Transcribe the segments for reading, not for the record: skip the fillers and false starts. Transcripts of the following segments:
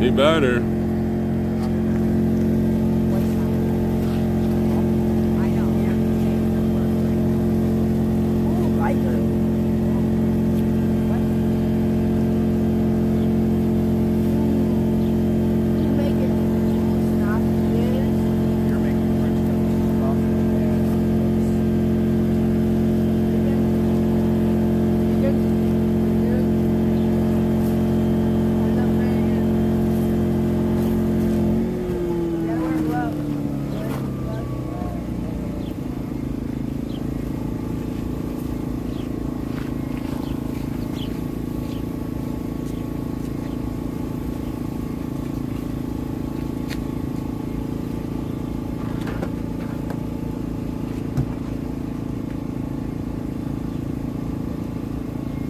Be better.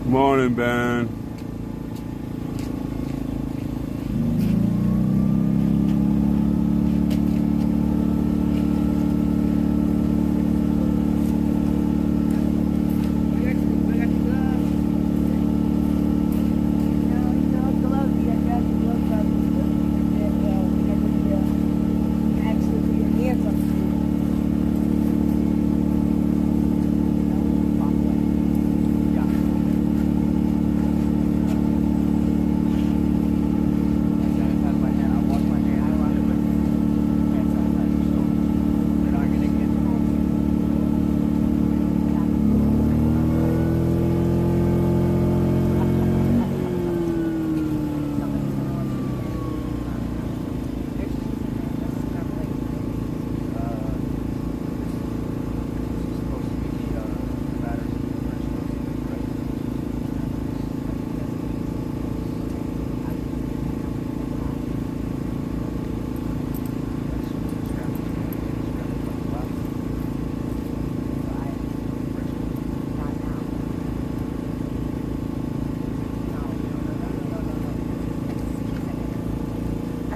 Morning, Ben.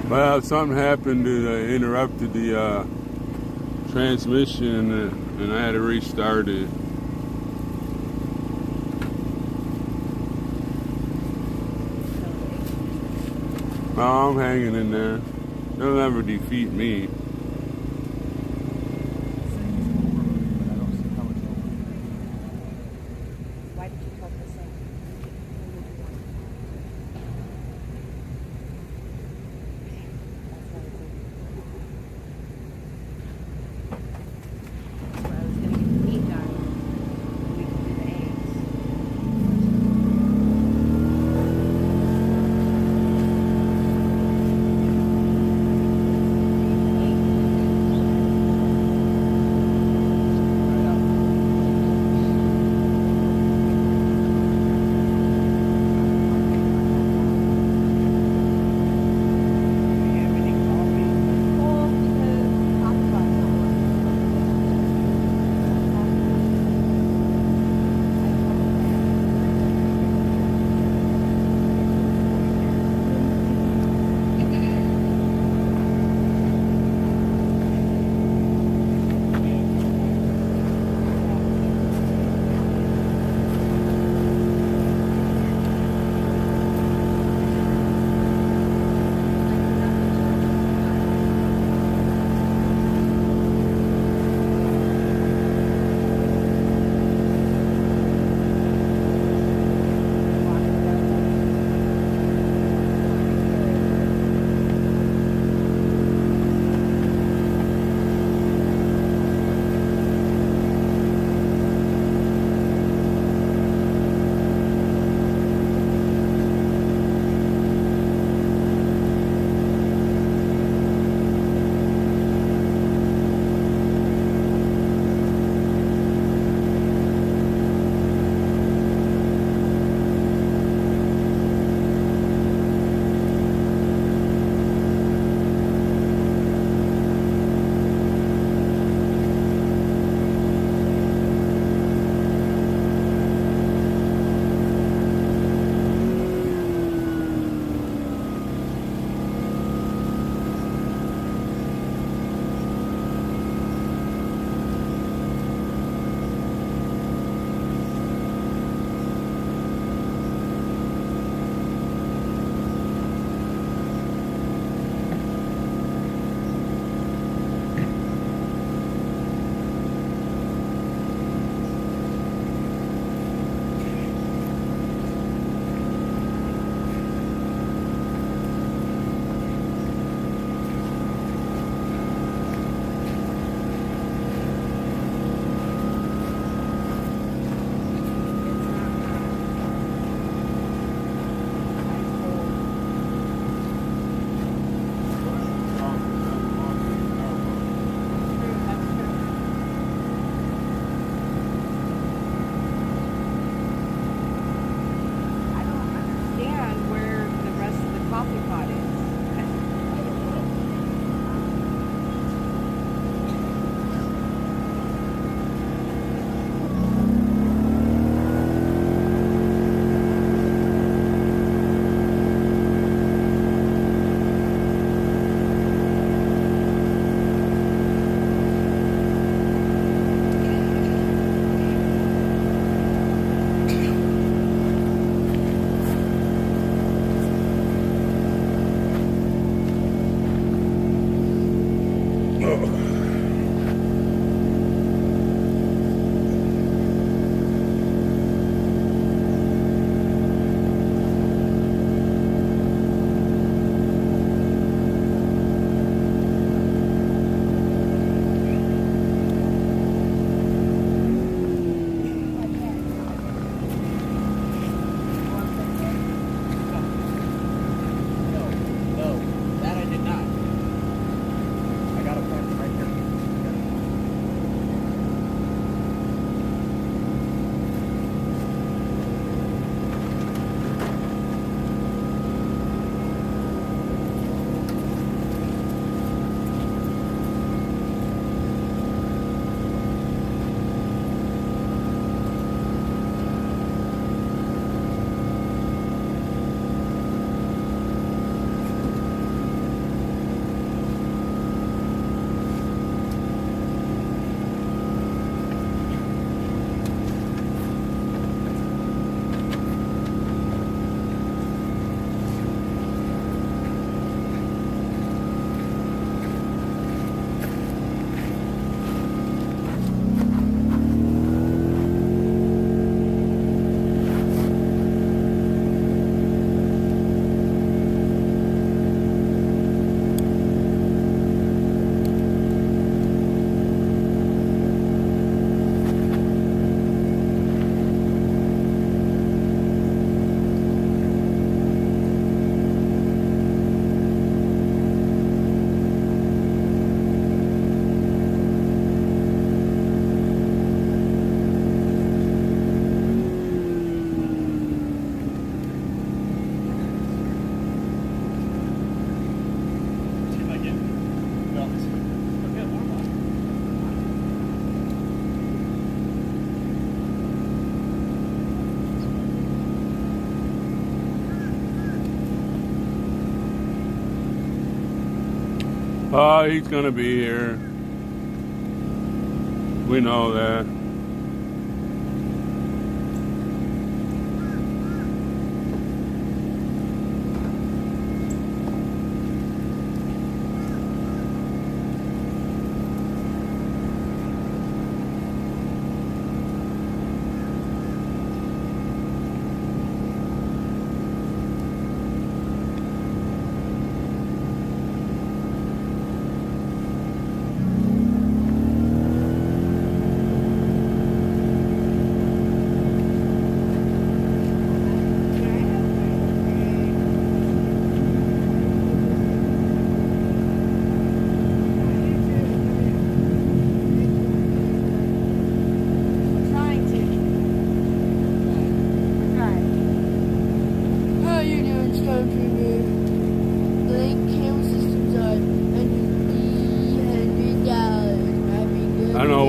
Well, something happened that interrupted the transmission, and I had to restart it. Oh, I'm hanging in there. They'll never defeat me. Oh, he's gonna be here. We know that.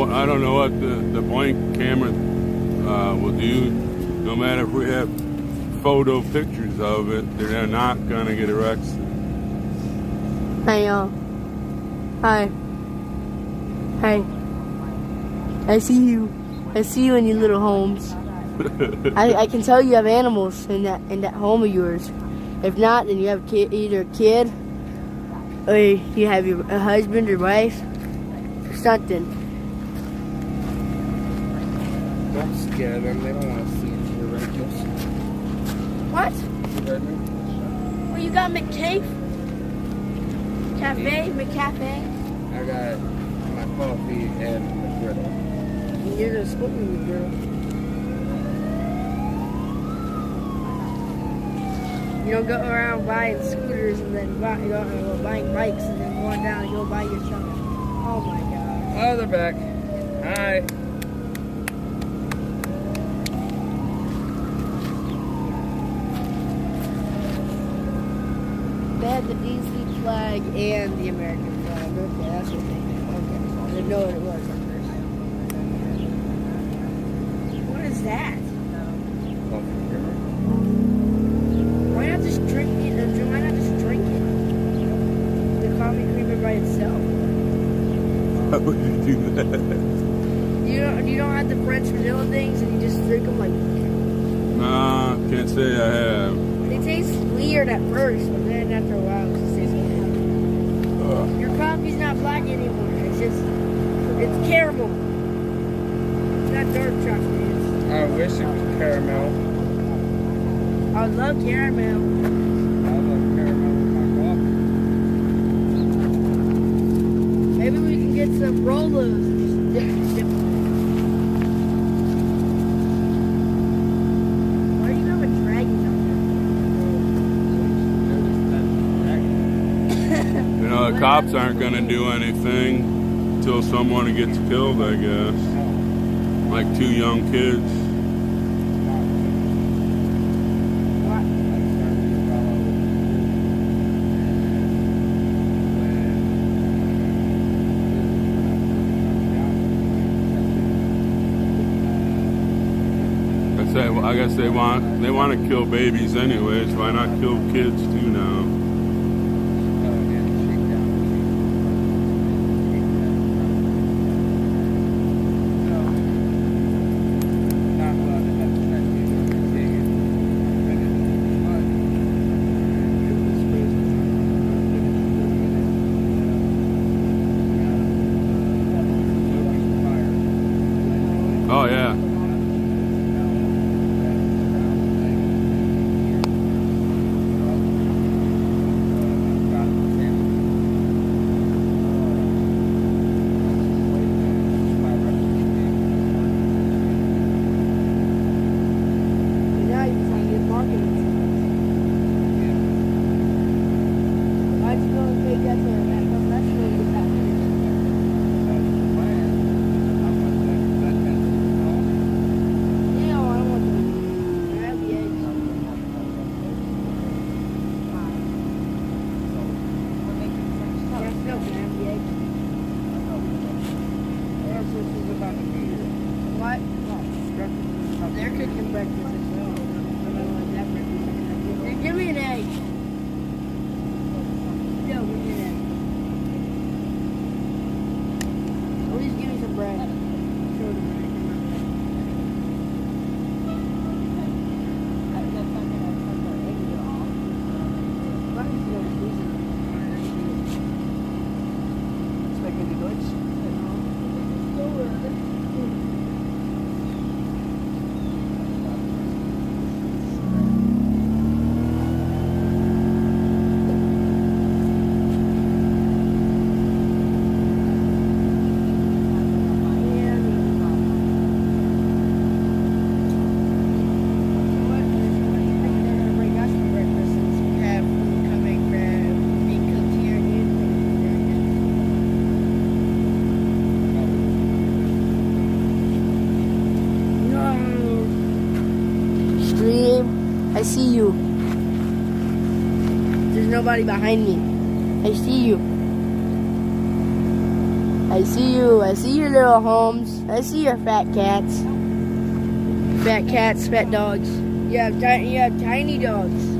I don't know what the blank camera will do. No matter if we have photo pictures of it, they're not gonna get arrested. Hey y'all. Hi. Hey. I see you. I see you in your little homes. I can tell you have animals in that home of yours. If not, then you have either a kid or you have a husband or wife or something. Don't scare them. They don't want to see into your rentals. What? You heard me? Well, you got McCafe? Cafe? McCafe? I got my coffee and the griddle. You're gonna split me with girl. You don't go around buying scooters and then buying bikes and then going down and go buy your truck. Oh my god. Oh, they're back. Hi. They had the DC flag and the American flag. Okay, that's what they did. Okay. I didn't know what it was at first. What is that? Why not just drink it? Why not just drink it? The coffee creamer by itself. How would you do that? You don't have the French vanilla things and you just drink them like... Nah, can't say I have. They taste weird at first, but then after a while it just tastes good. Your coffee's not black anymore. It's caramel. It's not dark chocolate. I wish it was caramel. I would love caramel. I love caramel with my coffee. Maybe we can get some Rolos and just dip. Why do you have a dragon on You know, the cops aren't gonna do anything until someone gets killed, I guess. Like 2 young kids. I guess they want to kill babies anyways. Why not kill kids too now? Oh yeah. They're cooking breakfast as well. Give me an egg. Yo, give me an egg. I see you. There's nobody behind me. I see you. I see you. I see your little homes. I see your fat cats. Fat cats, fat dogs. You have tiny dogs.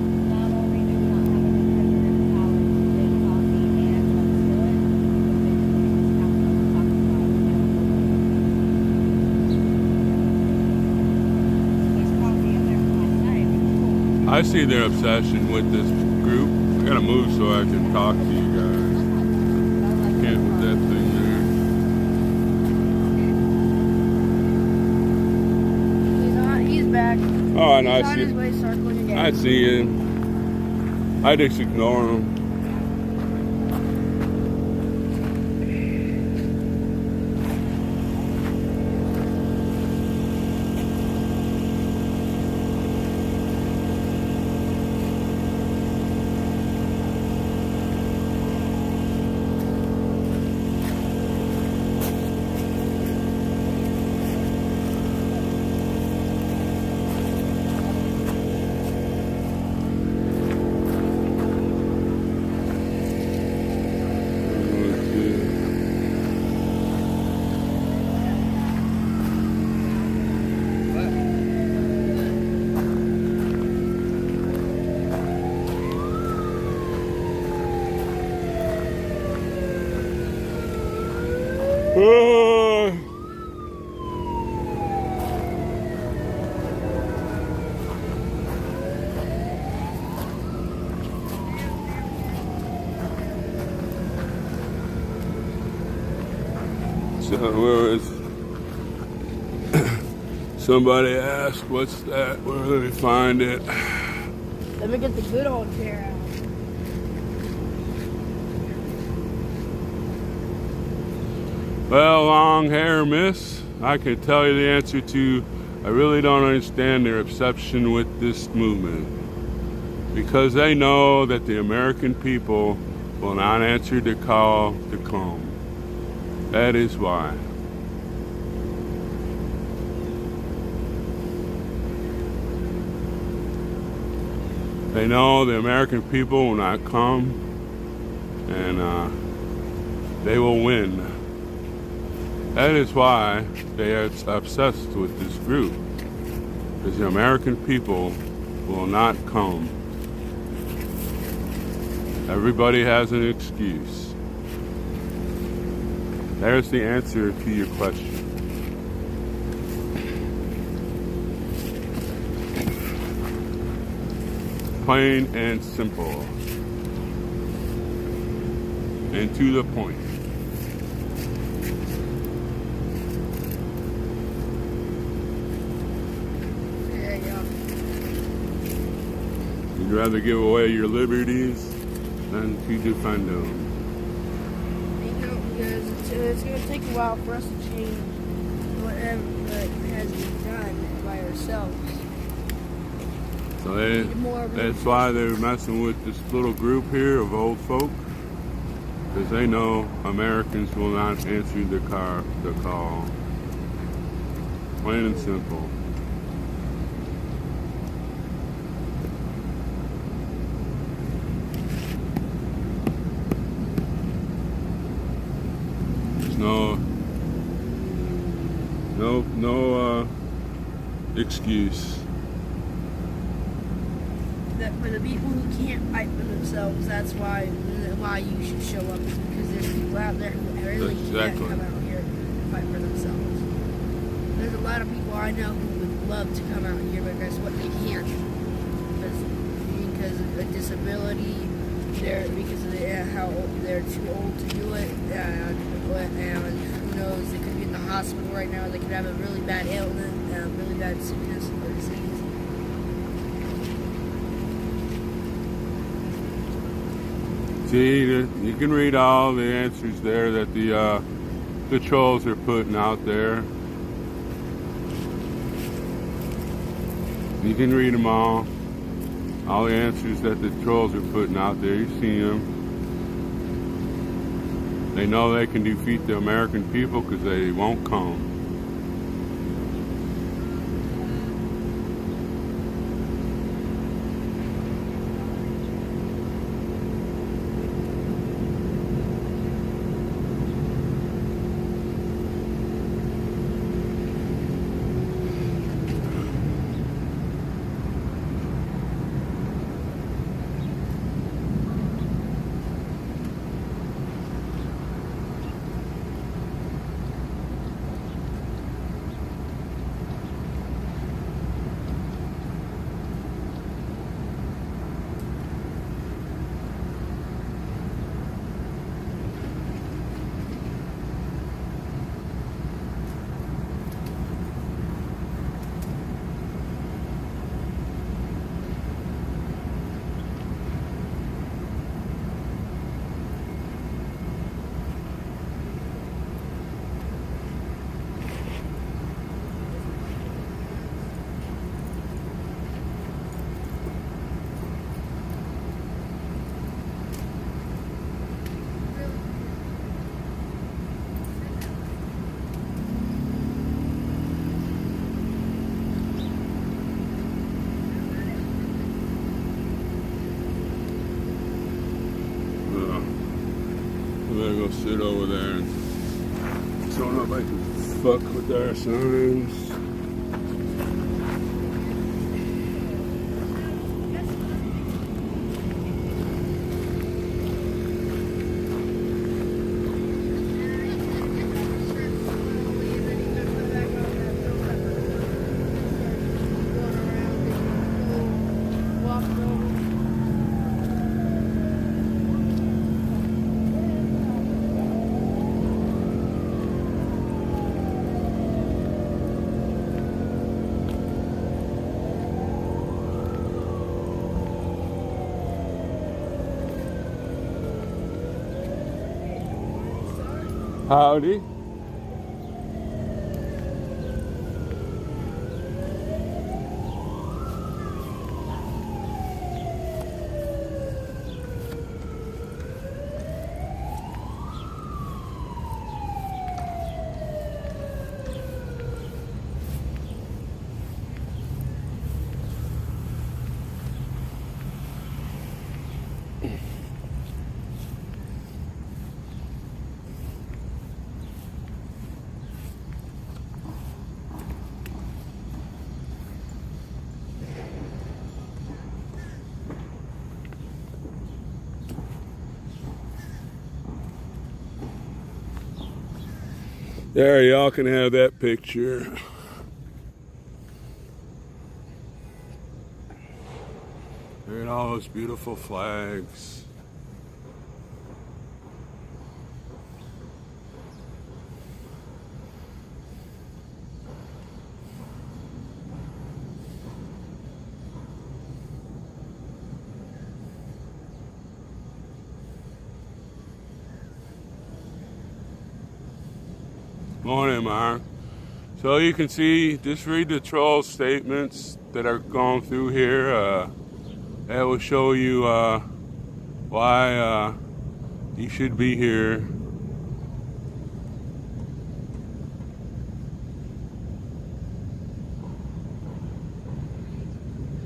I see their obsession with this group. I gotta move so I can talk to you guys. Can't with that thing there. He's back. Oh, and He's I on his way see. circling again. I see him. I just ignore him. So where is somebody asked, what's that? Where do they find it? Let me get the good old chair out. Well, long hair, miss, I can tell you the answer to, I really don't understand their obsession with this movement. Because they know that the American people will not answer the call to come. That is why. They know the American people will not come, and they will win. That is why they are obsessed with this group, because the American people will not come. Everybody has an excuse. There's the answer to your question. Plain and simple. And to the point. There you go. You'd rather give away your liberties than to defend them. Because it's going to take a while for us to change whatever has been done by ourselves. So that's why they're messing with this little group here of old folk, because they know Americans will not answer the call. Plain and simple. There's no excuse. That for the people who can't fight for themselves, that's why you should show up, because there's people out there who really can't come out here and fight for themselves. There's a lot of people I know who would love to come out here, but guess what? They can't because of a disability. Because of how they're too old to do it, and who knows? They could be in the hospital right now. They could have a really bad ailment, really bad sickness or disease. See, you can read all the answers there that the trolls are putting out there. You can read them all. All the answers that the trolls are putting out there, you see them. They know they can defeat the American people because they won't come. sit over there and so nobody can fuck with our signs. Howdy. There, y'all can have that picture. Look at all those beautiful flags. Morning, Mark. So you can see, just read the troll statements that are going through here. That will show you why you should be here.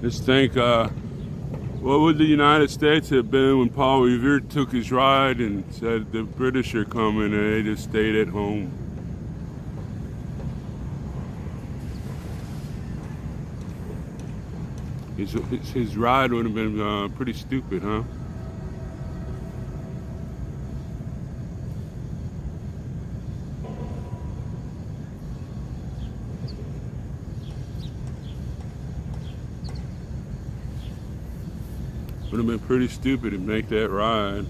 Just think, what would the United States have been when Paul Revere took his ride and said the British are coming and they just stayed at home? His ride would have been pretty stupid, huh? Would have been pretty stupid to make that ride.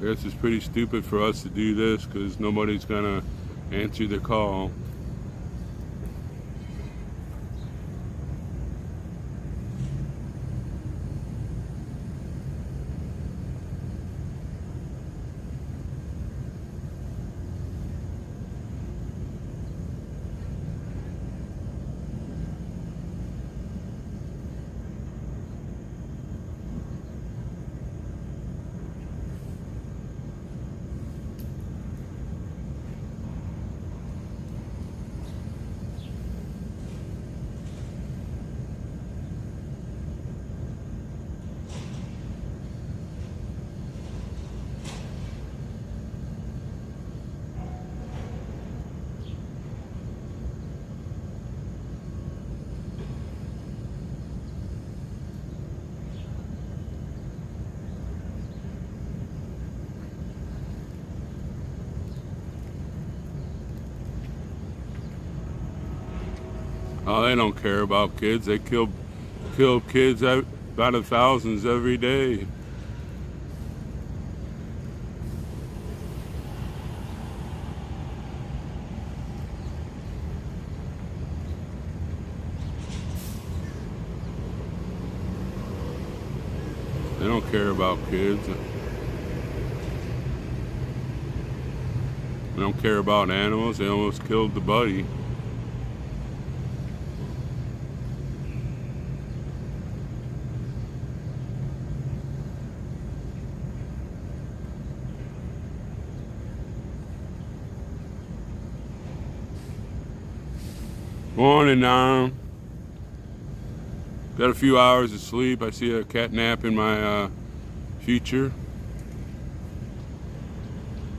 I guess it's pretty stupid for us to do this because nobody's gonna answer the call. Oh, they don't care about kids. They kill kids by the thousands every day. They don't care about kids. They don't care about animals. They almost killed the buddy. Morning, Norm. Got a few hours of sleep. I see a cat nap in my future.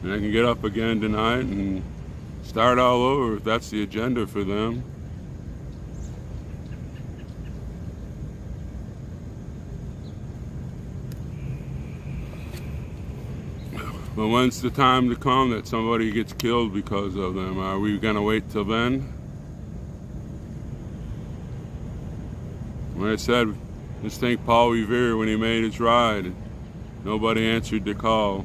And I can get up again tonight and start all over if that's the agenda for them. But when's the time to come that somebody gets killed because of them? Are we gonna wait till then? When I said, just think Paul Revere when he made his ride, nobody answered the call.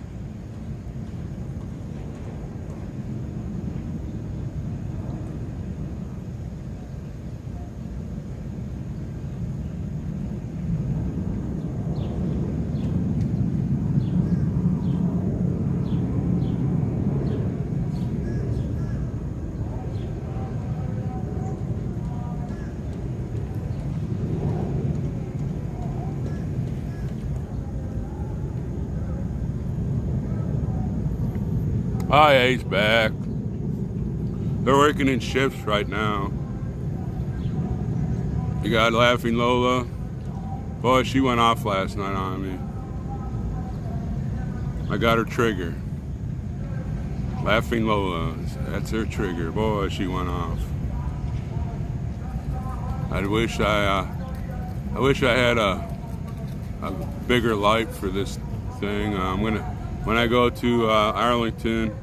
IA's back. They're working in shifts right now. You got Laughing Lola. Boy, she went off last night on me. I got her trigger. Laughing Lola, that's her trigger. Boy, she went off. I wish I had a bigger light for this thing. When I go to Arlington,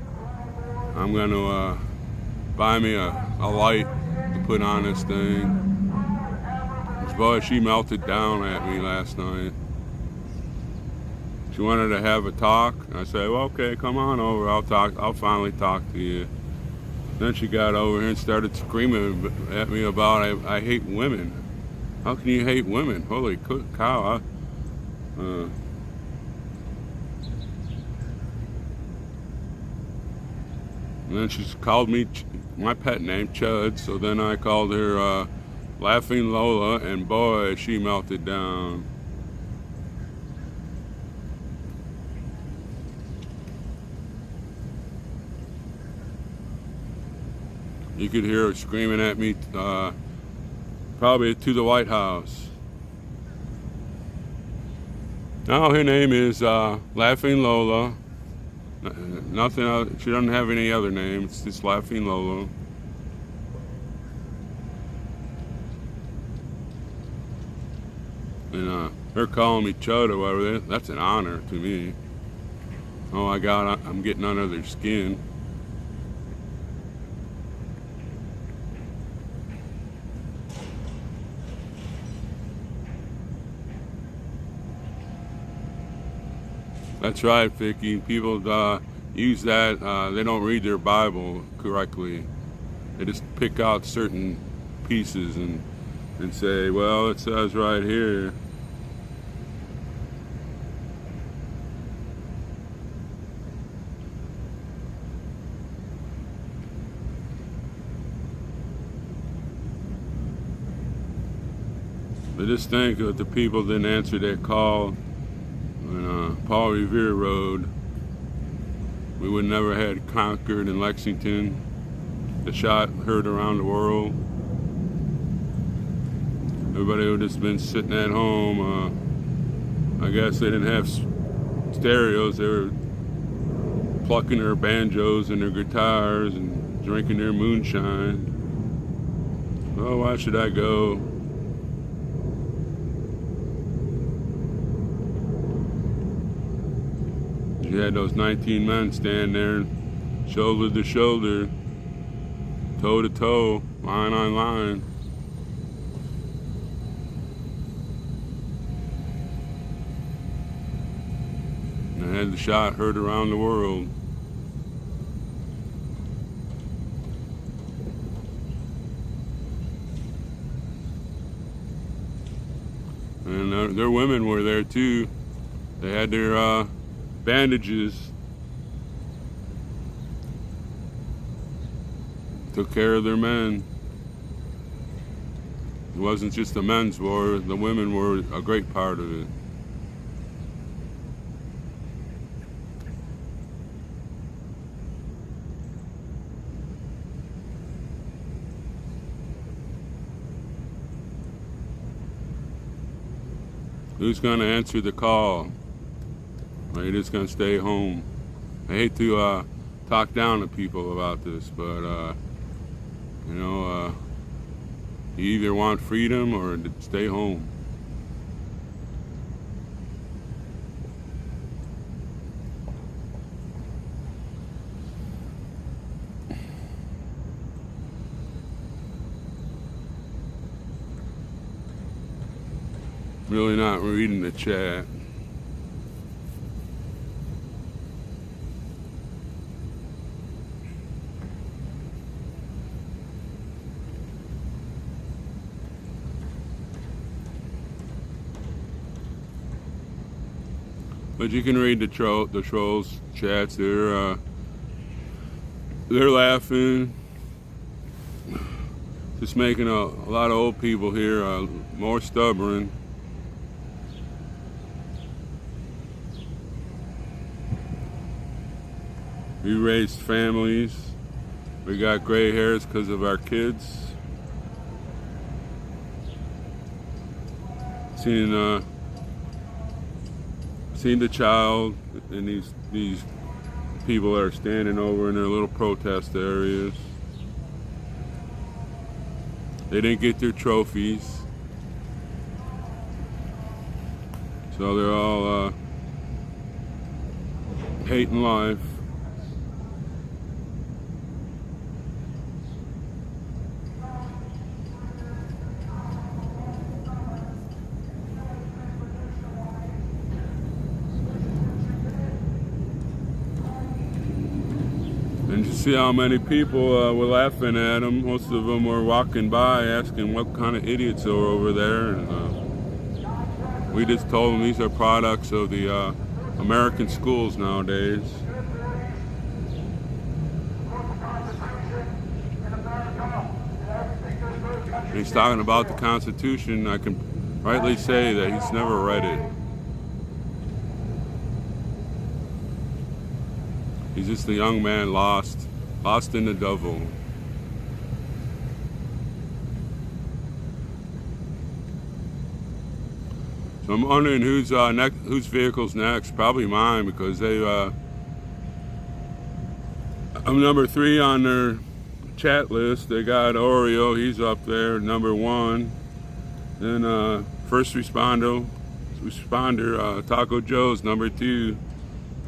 I'm gonna buy me a light to put on this thing. Boy, she melted down at me last night. She wanted to have a talk. I said, well, okay, come on over. I'll finally talk to you. Then she got over here and started screaming at me about I hate women. How can you hate women? Holy cow. And then she called me my pet name, Chud. So then I called her Laughing Lola, and boy, she melted down. You could hear her screaming at me, probably to the White House. Now her name is Laughing Lola. Nothing else. She doesn't have any other name. It's just Laughing Lola. And her calling me Chud or whatever, that's an honor to me. Oh my God, I'm getting under their skin. That's right, Vicky. People use that. They don't read their Bible correctly. They just pick out certain pieces and say, well, it says right here. They just think that the people didn't answer their call on Paul Revere Road. We would never had Concord and Lexington. The shot heard around the world. Everybody would have just been sitting at home. I guess they didn't have stereos. They were plucking their banjos and their guitars and drinking their moonshine. Oh, why should I go? You had those 19 men stand there, shoulder to shoulder, toe to toe, line on line. And had the shot heard around the world. And their women were there too. They had their bandages. Took care of their men. It wasn't just the men's war, the women were a great part of it. Who's gonna answer the call? Or you just gonna stay home? I hate to talk down to people about this, but you know, you either want freedom or stay home. Really not reading the chat. But you can read the trolls chats. They're laughing, just making a lot of old people here more stubborn. We raised families. We got gray hairs because of our kids. Seeing the child and these people that are standing over in their little protest areas. They didn't get their trophies, so they're all hating life. And you see how many people were laughing at them. Most of them were walking by asking what kind of idiots are over there. And we just told them these are products of the American schools nowadays. And he's talking about the Constitution. I can rightly say that he's never read it. He's just a young man lost in the devil. So I'm wondering whose vehicle's next. Probably mine, because they. I'm number 3 on their chat list. They got Oreo. He's up there, number 1. Then first responder, Taco Joe's number 2,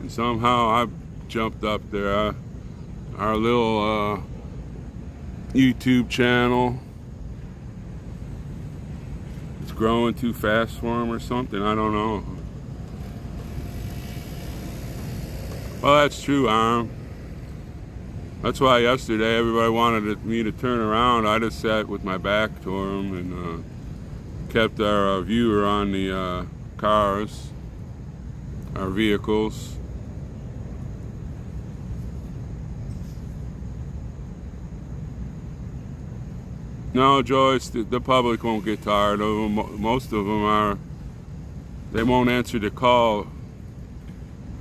and somehow I jumped up there. Our little YouTube channel, it's growing too fast for him or something. I don't know. Well, that's true, that's why yesterday everybody wanted me to turn around. I just sat with my back to him and kept our viewer on the cars, our vehicles. No, Joyce, the public won't get tired of them. Most of them they won't answer the call,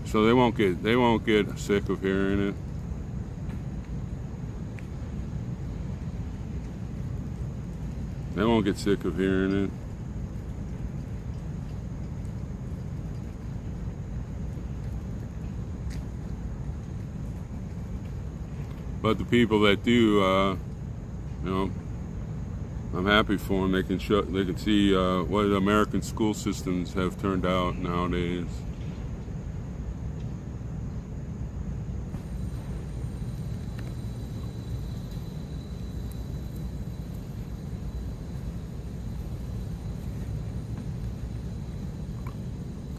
so they won't get sick of hearing it. They won't get sick of hearing it. But the people that do, you know, I'm happy for them. They can see what American school systems have turned out nowadays.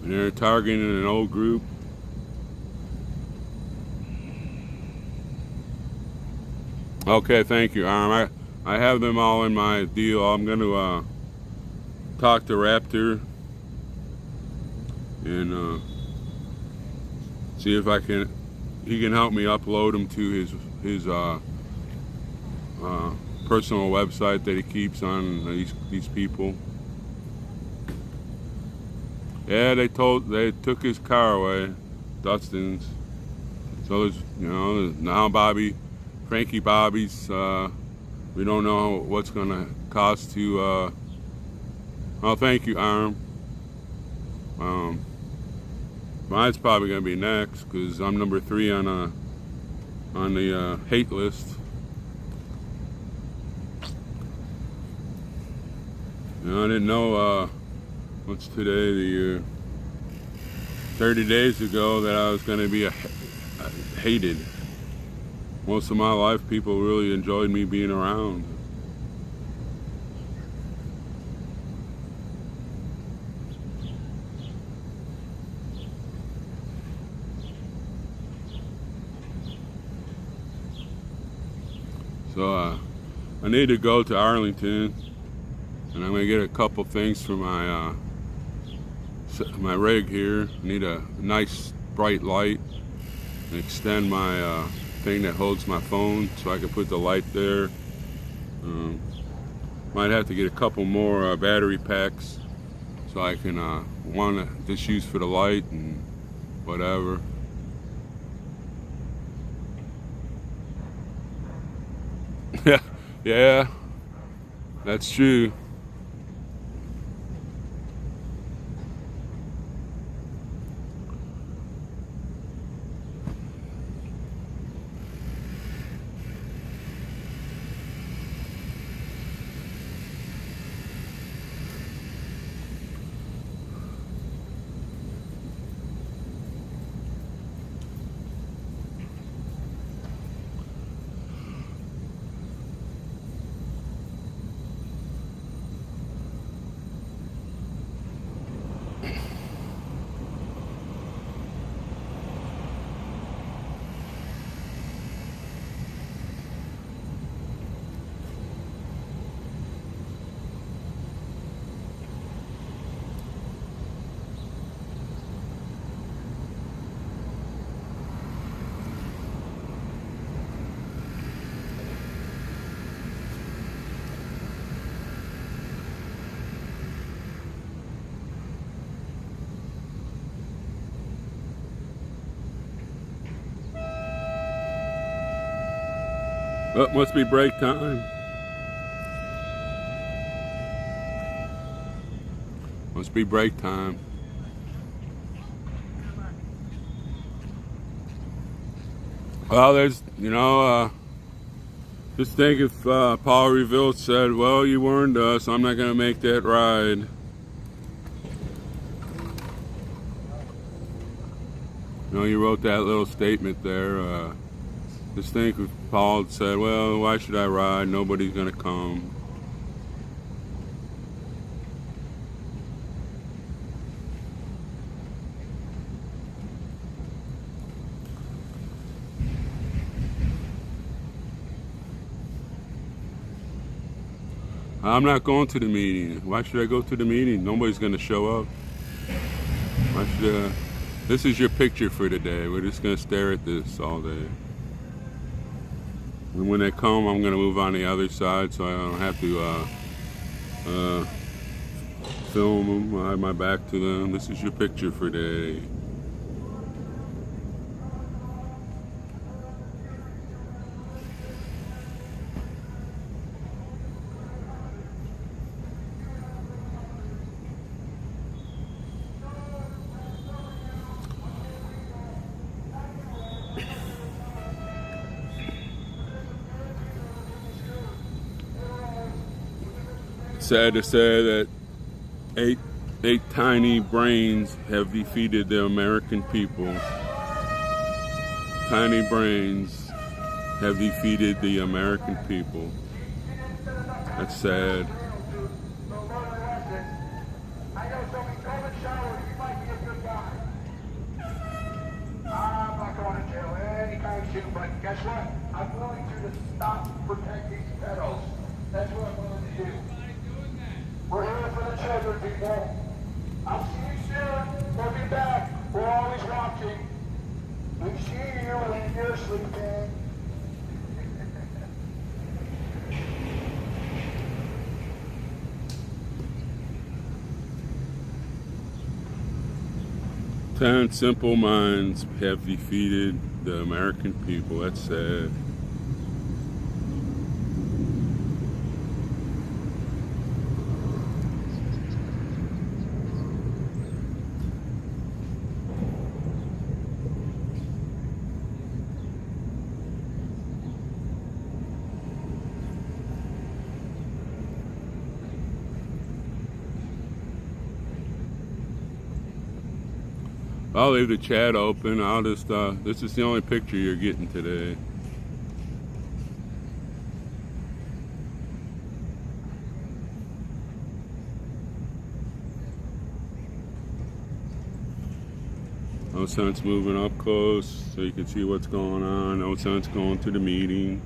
And they're targeting an old group. Okay, thank you, I have them all in my deal. I'm going to talk to Raptor and see if he can help me upload them to his personal website that he keeps on these people. Yeah, they took his car away, Dustin's. So there's, now Frankie Bobby's. We don't know what's gonna cost to. Oh, thank you, Arm. Mine's probably gonna be next because I'm number 3 on the hate list. You know, I didn't know what's today, the 30 days ago, that I was gonna be hated. Most of my life, people really enjoyed me being around. So I need to go to Arlington, and I'm gonna get a couple things for my rig here. I need a nice bright light and extend my thing that holds my phone so I can put the light there. Might have to get a couple more battery packs so I can one just use for the light and whatever. Yeah, that's true. Oh, must be break time. Must be break time. Well, there's, just think if Paul Revere said, well, you warned us, I'm not going to make that ride. You wrote that little statement there. Just think if Paul had said, well, why should I ride? Nobody's going to come. I'm not going to the meeting. Why should I go to the meeting? Nobody's going to show up. Why should I? This is your picture for today. We're just going to stare at this all day. And when they come, I'm going to move on the other side so I don't have to film them. I have my back to them. This is your picture for today. Sad to say that eight tiny brains have defeated the American people. Tiny brains have defeated the American people. That's sad. I'm not going to jail anytime soon, but guess what? I'm willing to stop protecting pedos. That's what I'm willing to do. We're here for the children, people. I'll see you soon. We'll be back. We're always watching. We see you when you're sleeping. Ten simple minds have defeated the American people. That's sad. I'll leave the chat open. I'll just, this is the only picture you're getting today. No sense moving up close so you can see what's going on. No sense going to the meeting.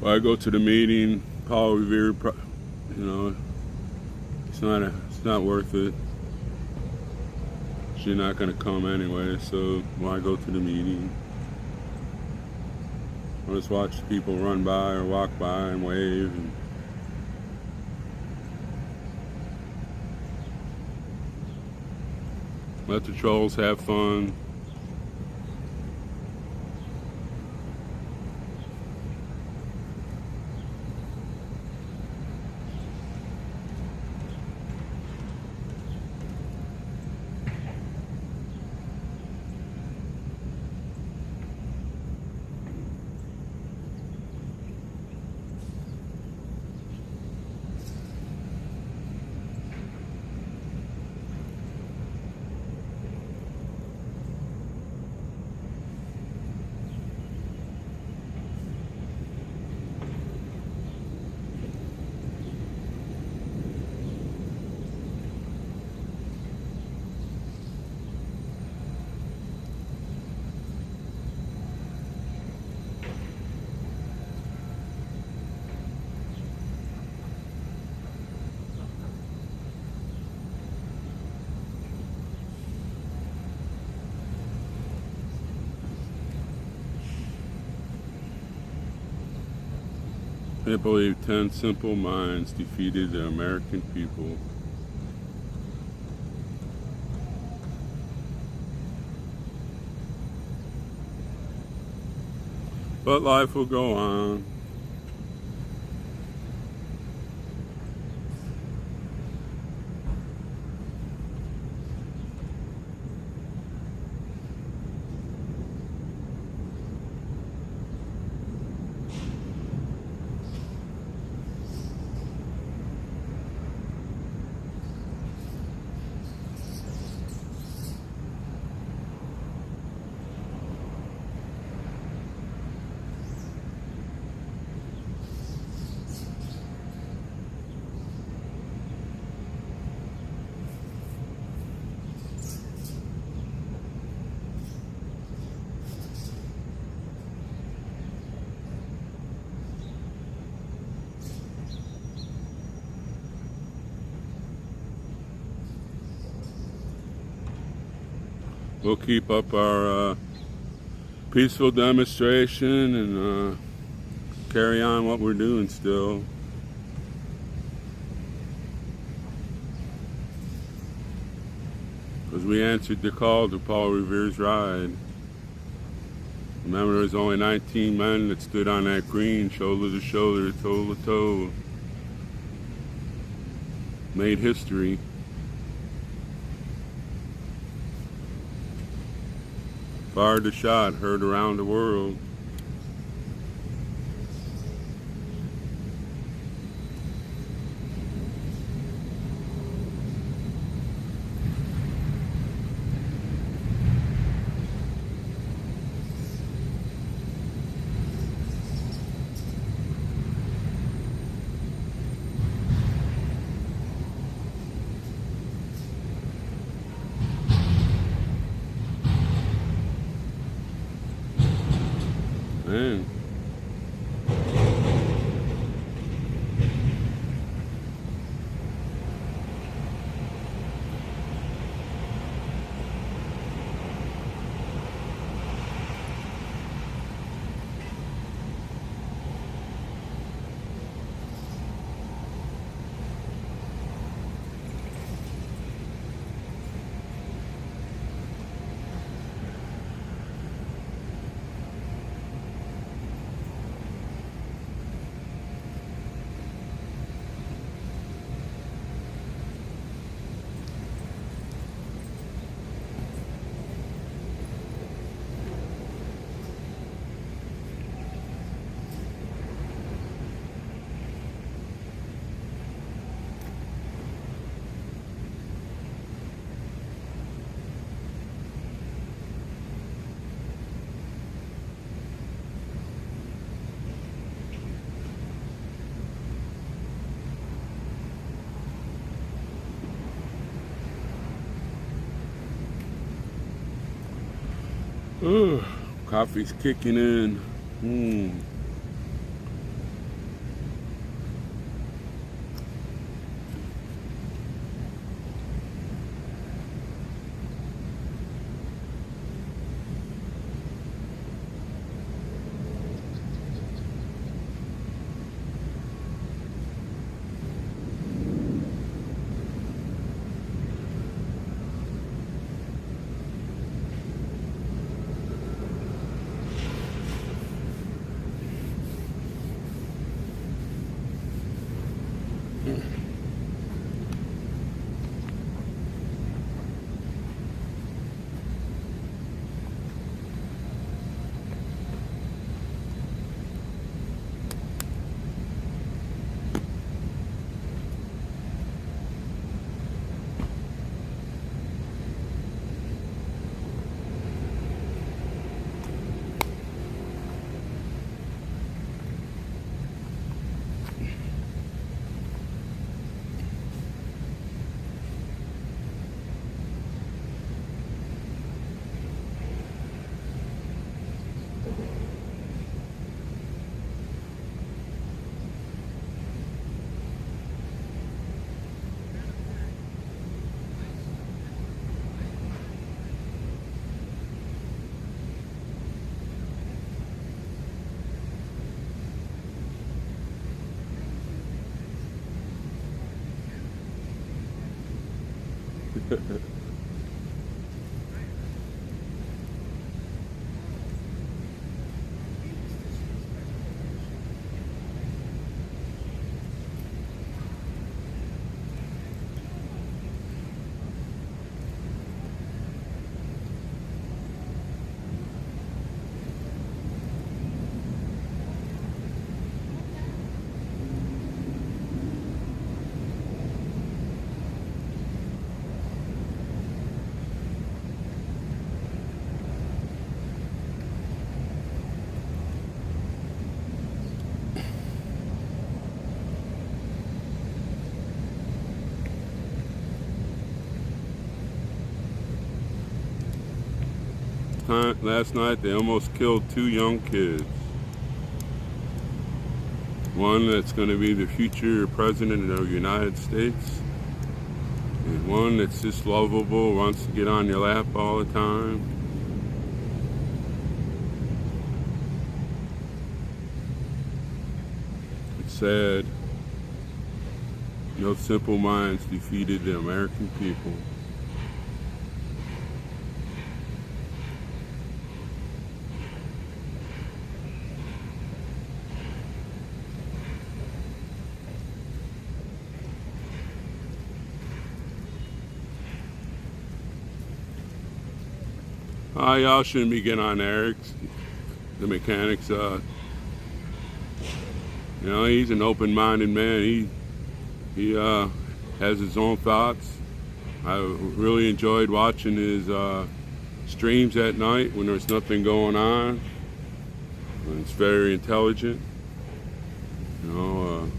I go to the meeting, Paul Revere, you know, it's not worth it. She's not going to come anyway, so why go to the meeting? I'll just watch people run by or walk by and wave. And let the trolls have fun. I can't believe 10 simple minds defeated the American people. But life will go on. We'll keep up our peaceful demonstration and carry on what we're doing still. Because we answered the call to Paul Revere's ride. Remember, there was only 19 men that stood on that green, shoulder to shoulder, toe to toe. Made history. Fired a shot, heard around the world. Coffee's kicking in. Last night they almost killed 2 young kids. One that's going to be the future president of the United States, and one that's just lovable, wants to get on your lap all the time. It's sad. No simple minds defeated the American people. Y'all shouldn't be getting on Eric's, the mechanics. You know, he's an open-minded man. He has his own thoughts. I really enjoyed watching his streams at night when there's nothing going on. It's very intelligent. You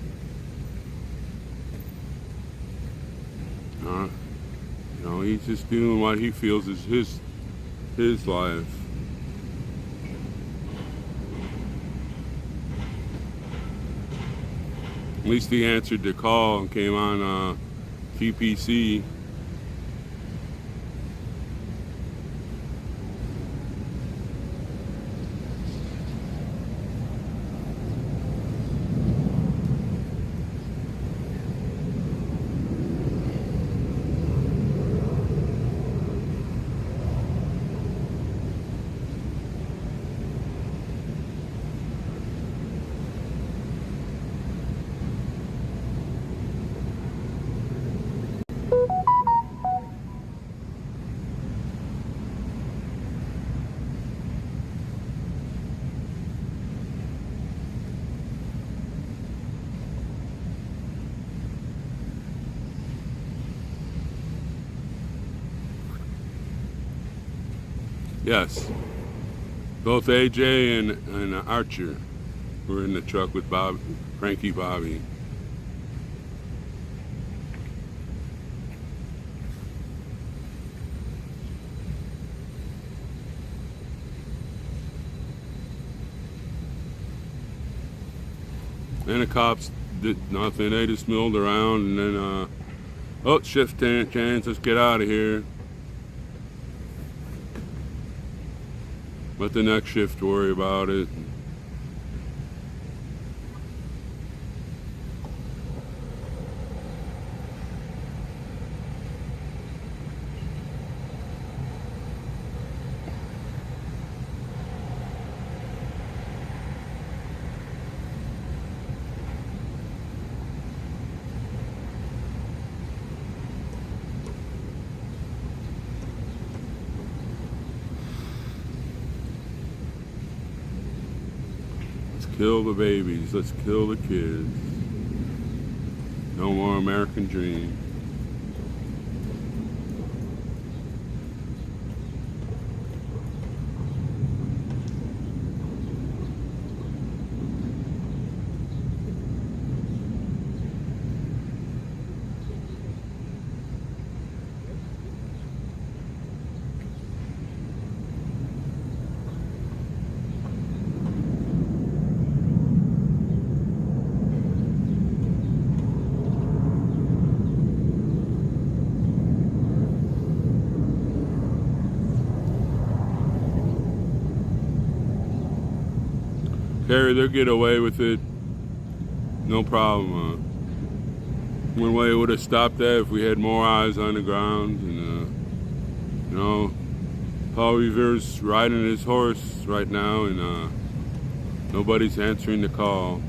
know, he's just doing what he feels is his life. At least he answered the call and came on TPC. Yes. Both AJ and Archer were in the truck with Frankie Bobby. And the cops did nothing. They just milled around and then, oh, shift change, let's get out of here. Let the next shift worry about it. Kill the babies, let's kill the kids. No more American dream. Harry, they'll get away with it. No problem. One way it would have stopped that if we had more eyes on the ground. And, you know, Paul Revere's riding his horse right now, and nobody's answering the call.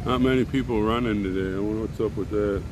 Not many people running today. I wonder what's up with that.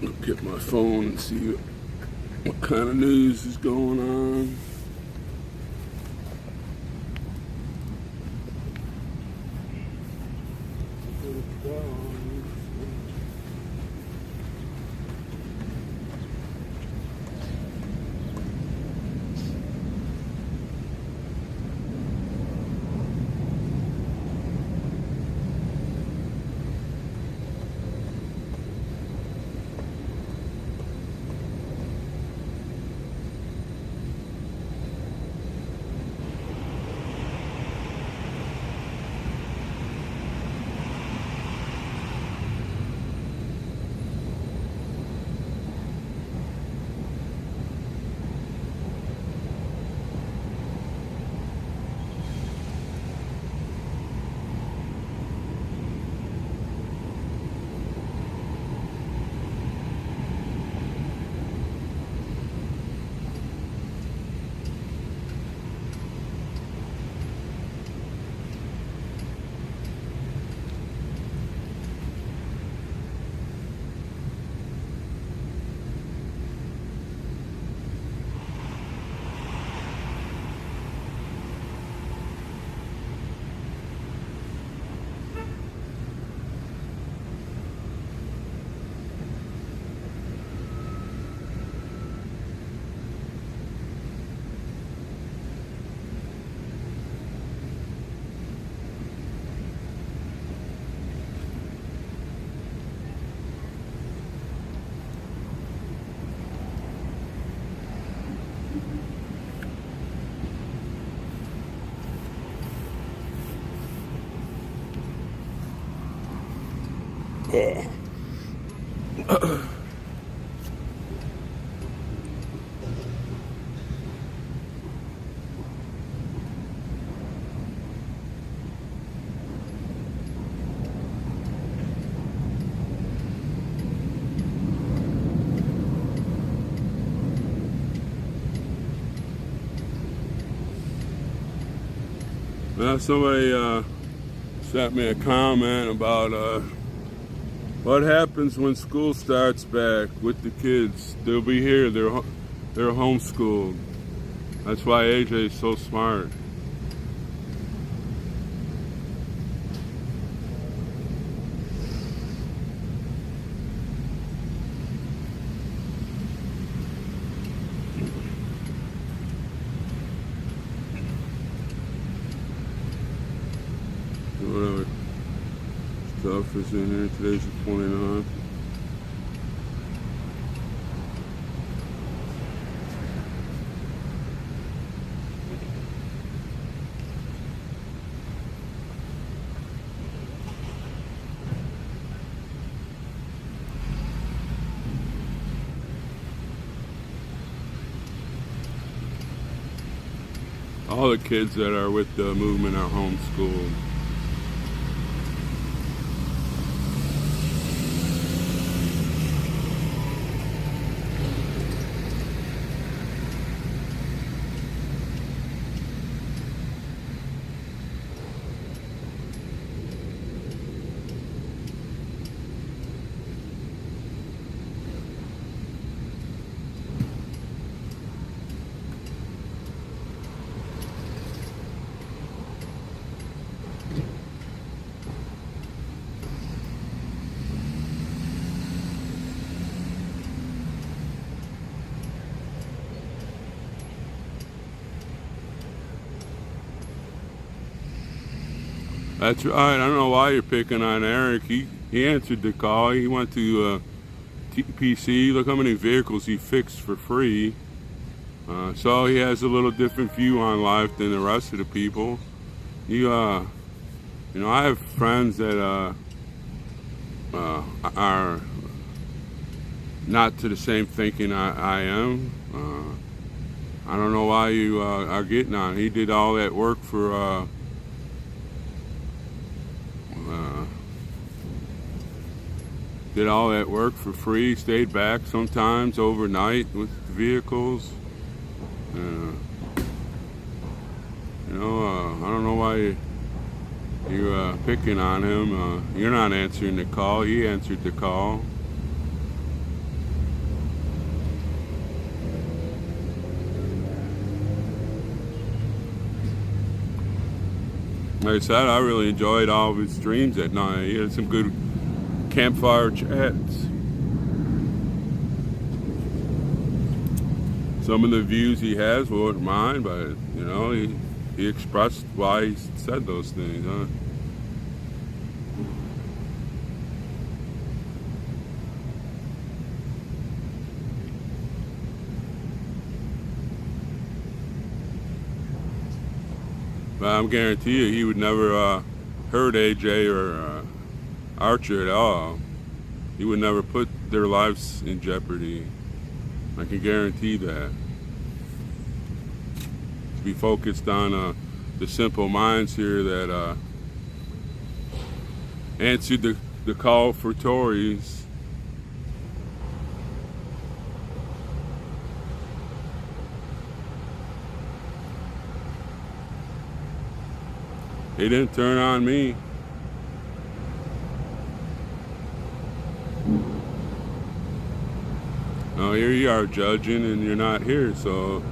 Look at my phone and see what kind of news is going on. Well, somebody sent me a comment about what happens when school starts back with the kids. They'll be here. They're homeschooled. That's why AJ is so smart. Whatever stuff is in here. Today's the 29th. All the kids that are with the movement are homeschooled. That's right. I don't know why you're picking on Eric. He answered the call. He went to TPC. Look how many vehicles he fixed for free. So he has a little different view on life than the rest of the people. You know, I have friends that are not to the same thinking I am. I don't know why you are getting on. He did all that work for free, stayed back sometimes overnight with vehicles. You know, I don't know why you're picking on him. You're not answering the call. He answered the call. Like I said, I really enjoyed all of his streams at night. He had some good campfire chats. Some of the views he has weren't mine, but you know, he expressed why he said those things, huh? But I'm guarantee you he would never hurt AJ or Archer at all. He would never put their lives in jeopardy. I can guarantee that. To be focused on the simple minds here that answered the call for Tories. They didn't turn on me. Now here you are judging and you're not here, so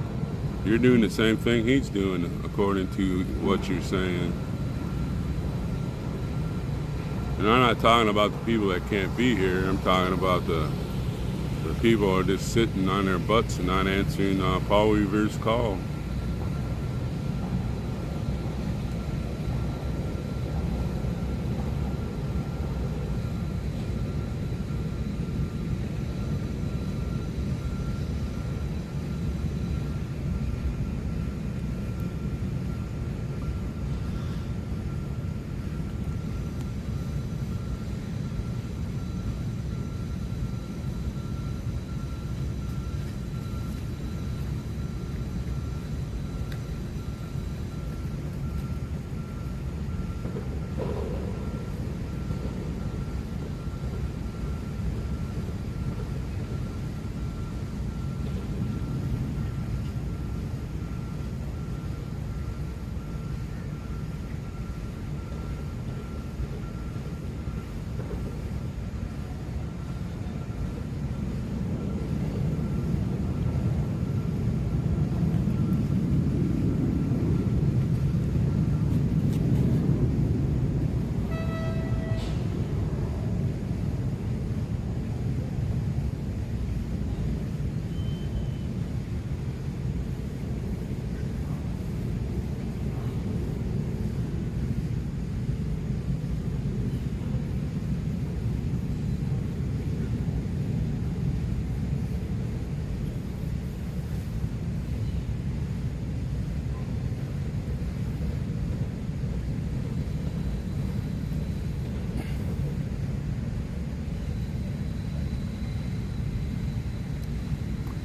you're doing the same thing he's doing according to what you're saying. And I'm not talking about the people that can't be here. I'm talking about the people who are just sitting on their butts and not answering Paul Weaver's call.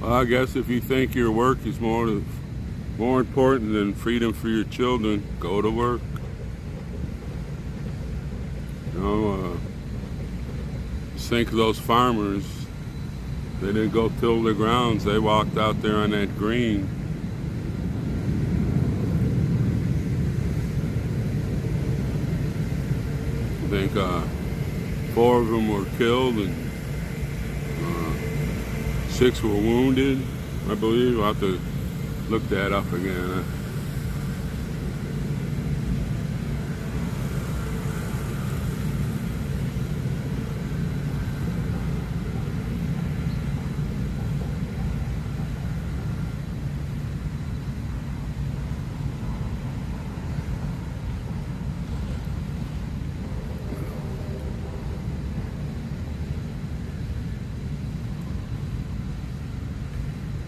Well, I guess if you think your work is more important than freedom for your children, go to work. You know, just think of those farmers. They didn't go till the grounds. They walked out there on that green. I think 4 of them were killed and 6 were wounded, I believe. I'll have to look that up again.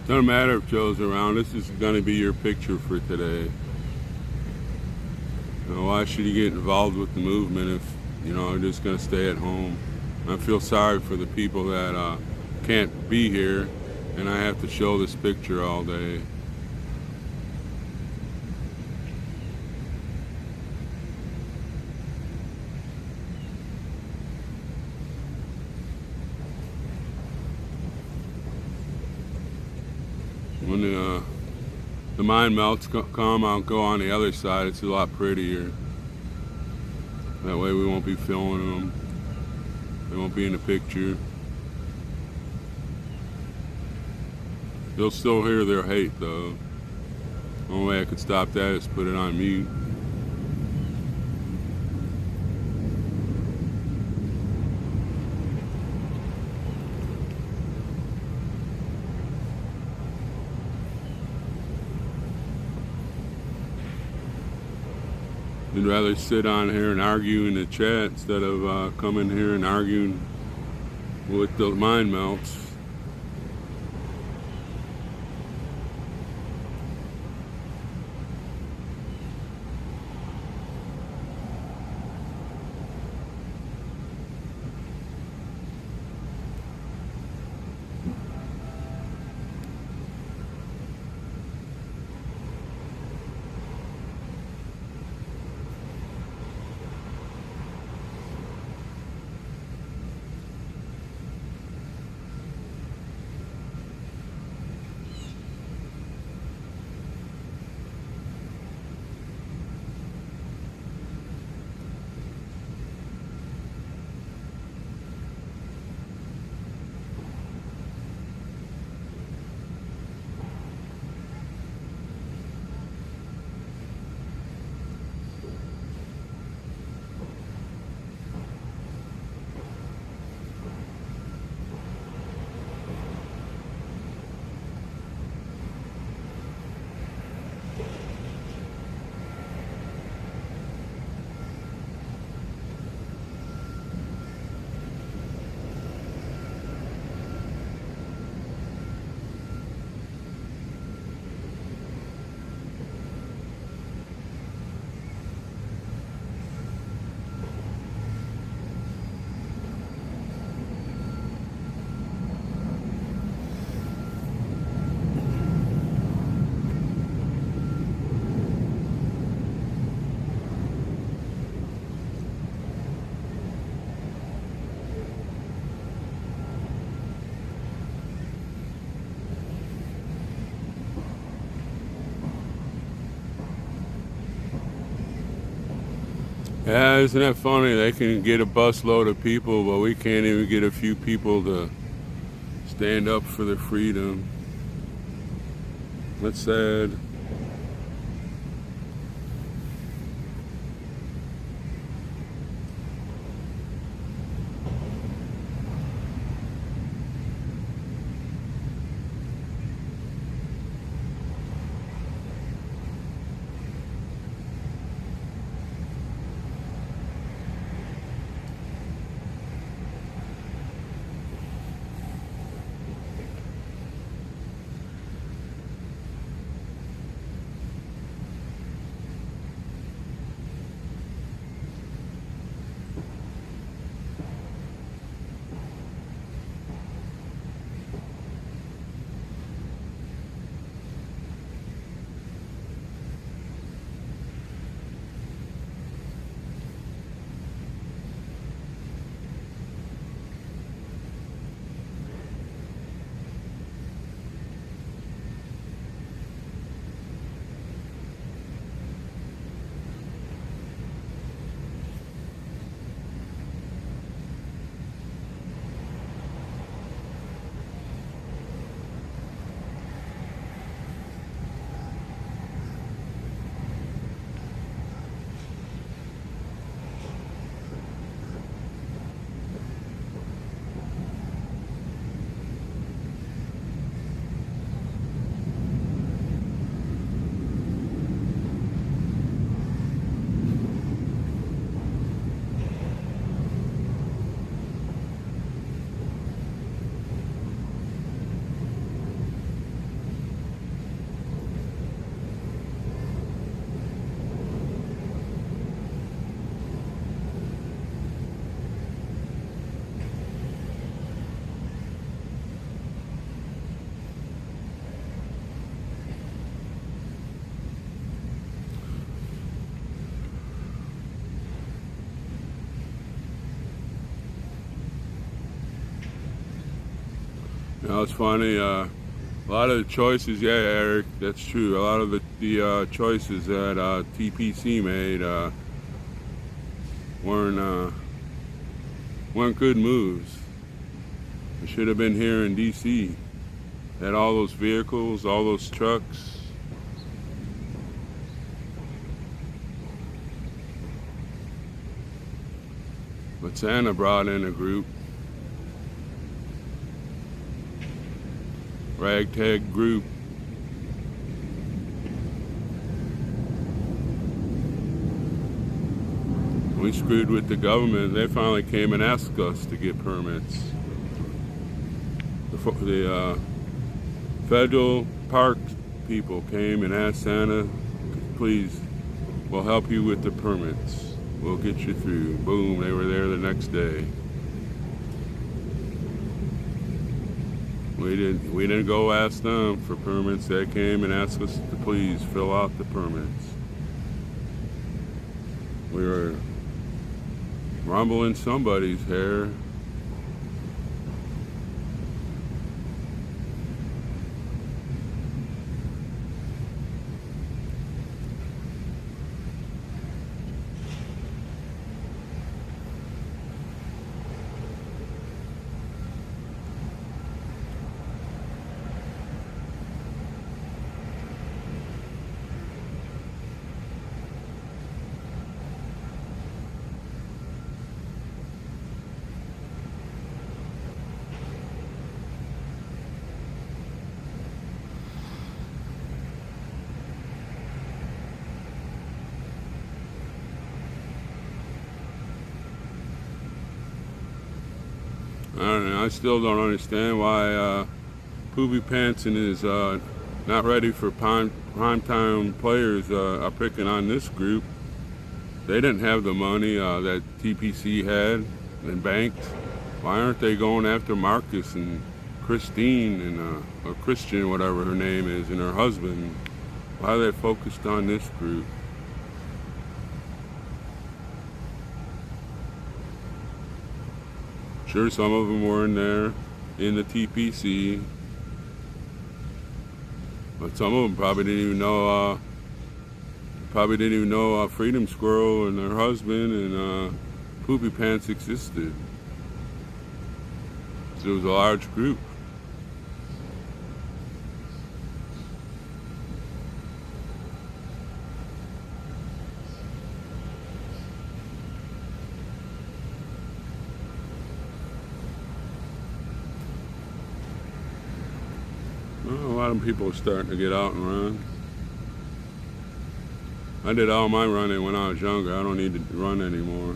Doesn't matter if Joe's around. This is going to be your picture for today. You know, why should you get involved with the movement if, you know, you're just going to stay at home? I feel sorry for the people that can't be here, and I have to show this picture all day. When the mine melts come, I'll go on the other side. It's a lot prettier. That way we won't be filming them. They won't be in the picture. You'll still hear their hate though. The only way I could stop that is put it on mute. They'd rather sit on here and argue in the chat instead of coming here and arguing with the mind melts. Yeah, isn't that funny? They can get a busload of people, but we can't even get a few people to stand up for their freedom. That's sad. You know, it's funny, a lot of the choices, yeah, Eric, that's true. A lot of the choices that TPC made weren't good moves. It should have been here in DC. Had all those vehicles, all those trucks. But Santa brought in a group. Ragtag group. we screwed with the government. They finally came and asked us to get permits. The federal park people came and asked Santa, please, we'll help you with the permits. We'll get you through. Boom, they were there the next day. We didn't go ask them for permits. They came and asked us to please fill out the permits. We were rumbling somebody's hair. I don't know, I still don't understand why Poopy Pantson is not ready for primetime players are picking on this group. They didn't have the money that TPC had and banked. Why aren't they going after Marcus and Christine and or Christian, whatever her name is, and her husband? Why are they focused on this group? Sure, some of them were in there in the TPC, but some of them probably didn't even know Freedom Squirrel and her husband and Poopy Pants existed. So it was a large group. Well, a lot of people are starting to get out and run. I did all my running when I was younger. I don't need to run anymore.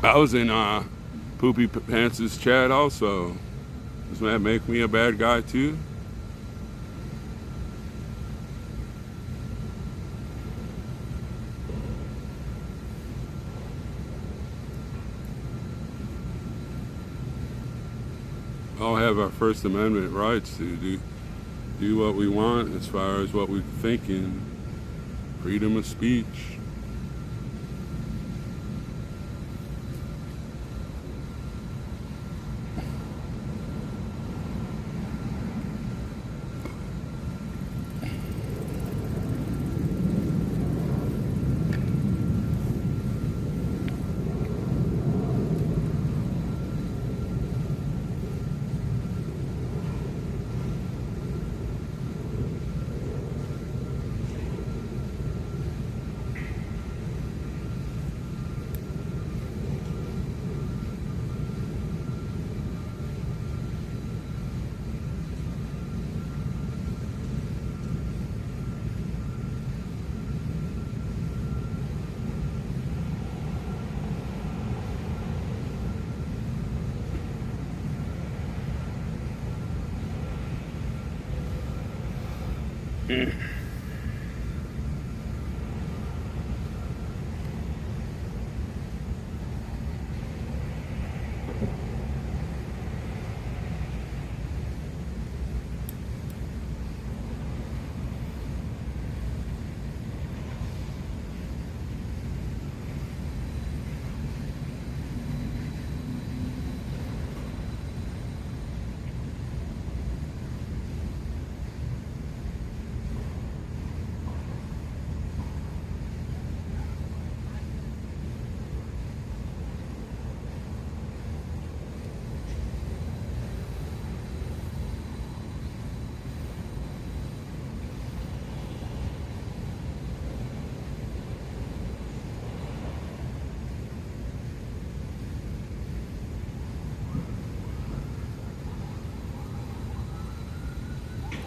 I was in Poopy Pants' chat also. Does that make me a bad guy too? All have our First Amendment rights to do what we want as far as what we're thinking. Freedom of speech.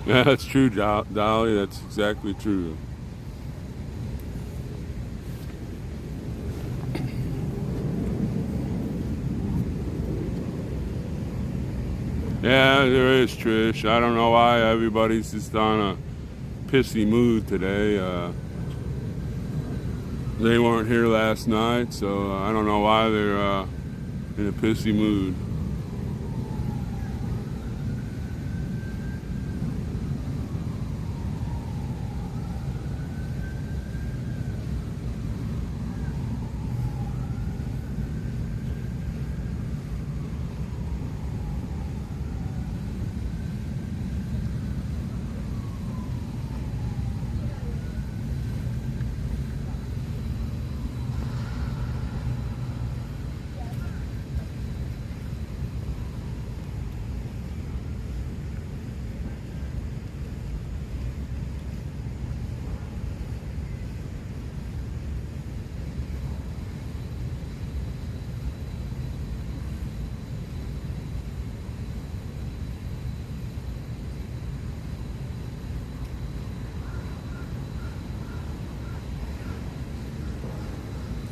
Yeah, that's true, Dolly. That's exactly true. Yeah, there is, Trish. I don't know why everybody's just on a pissy mood today. They weren't here last night, so I don't know why they're in a pissy mood.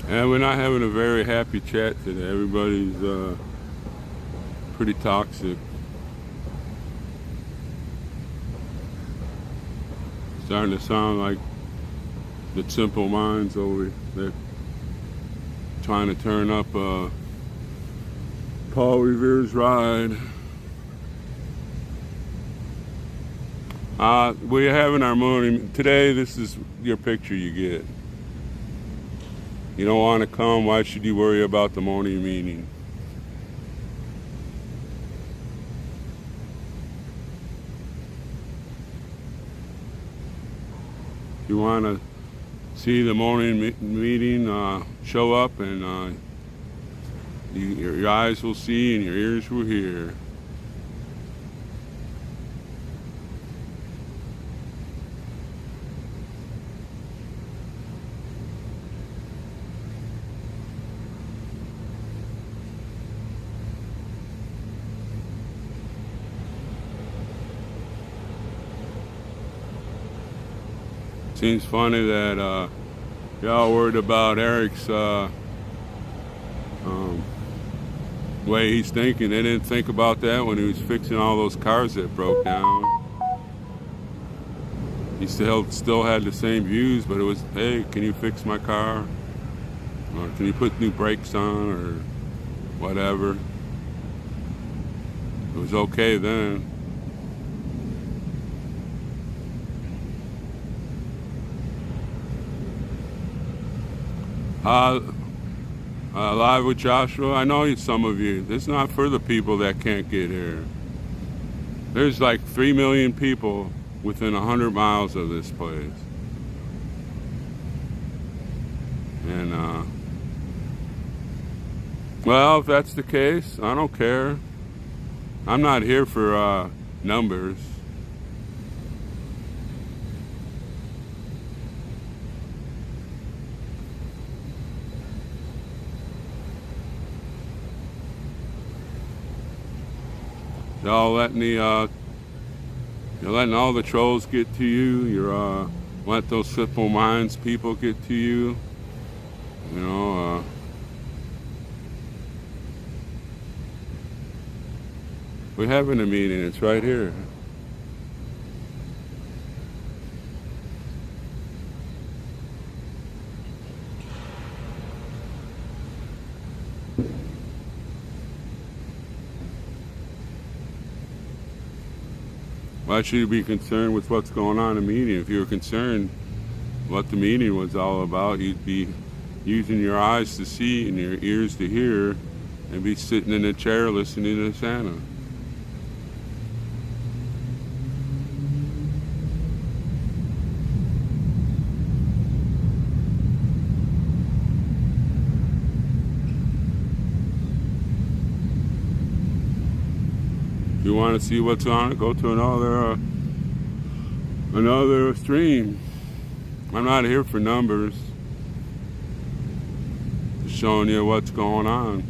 And we're not having a very happy chat today. Everybody's pretty toxic. Starting to sound like the Simple Minds over there, trying to turn up Paul Revere's Ride. We're having our morning today. This is your picture you get. You don't want to come, why should you worry about the morning meeting? You want to see the morning meeting show up, and your eyes will see and your ears will hear. Seems funny that y'all worried about Eric's way he's thinking. They didn't think about that when he was fixing all those cars that broke down. He still had the same views, but it was, hey, can you fix my car? Or can you put new brakes on, or whatever. It was okay then. Live with Joshua. I know some of you. It's not for the people that can't get here. There's like 3 million people within 100 miles of this place. And, well, if that's the case, I don't care. I'm not here for numbers. Y'all letting you're letting all the trolls get to you. You're let those Simple Minds people get to you. You know, we're having a meeting. It's right here. Why should you be concerned with what's going on in the meeting? If you were concerned what the meeting was all about, you'd be using your eyes to see and your ears to hear, and be sitting in a chair listening to Santa. If you want to see what's on it, go to another stream. I'm not here for numbers. Just showing you what's going on.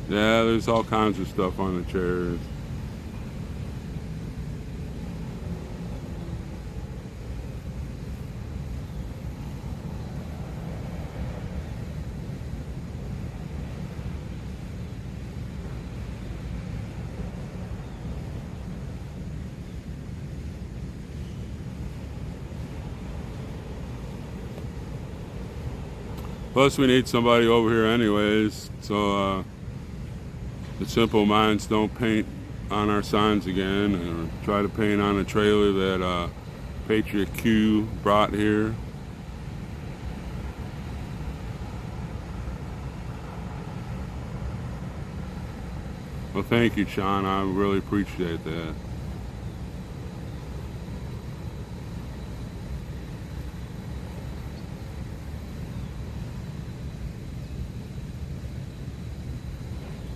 Yeah, there's all kinds of stuff on the chairs. Plus, we need somebody over here anyways, so the simple minds don't paint on our signs again, or try to paint on a trailer that Patriot Q brought here. Well, thank you, Sean. I really appreciate that.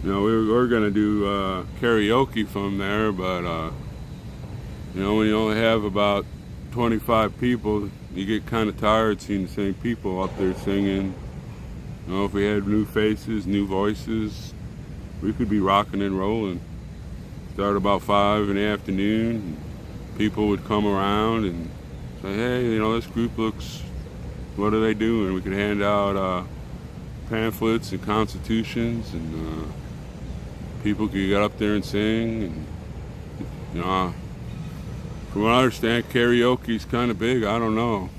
You know, we're going to do karaoke from there, but, you know, when you only have about 25 people, you get kind of tired seeing the same people up there singing. You know, if we had new faces, new voices, we could be rocking and rolling. Start about 5 in the afternoon. People would come around and say, hey, you know, this group looks, what are they doing? We could hand out pamphlets and constitutions, and people could get up there and sing. And, you know, from what I understand, karaoke's kind of big. I don't know.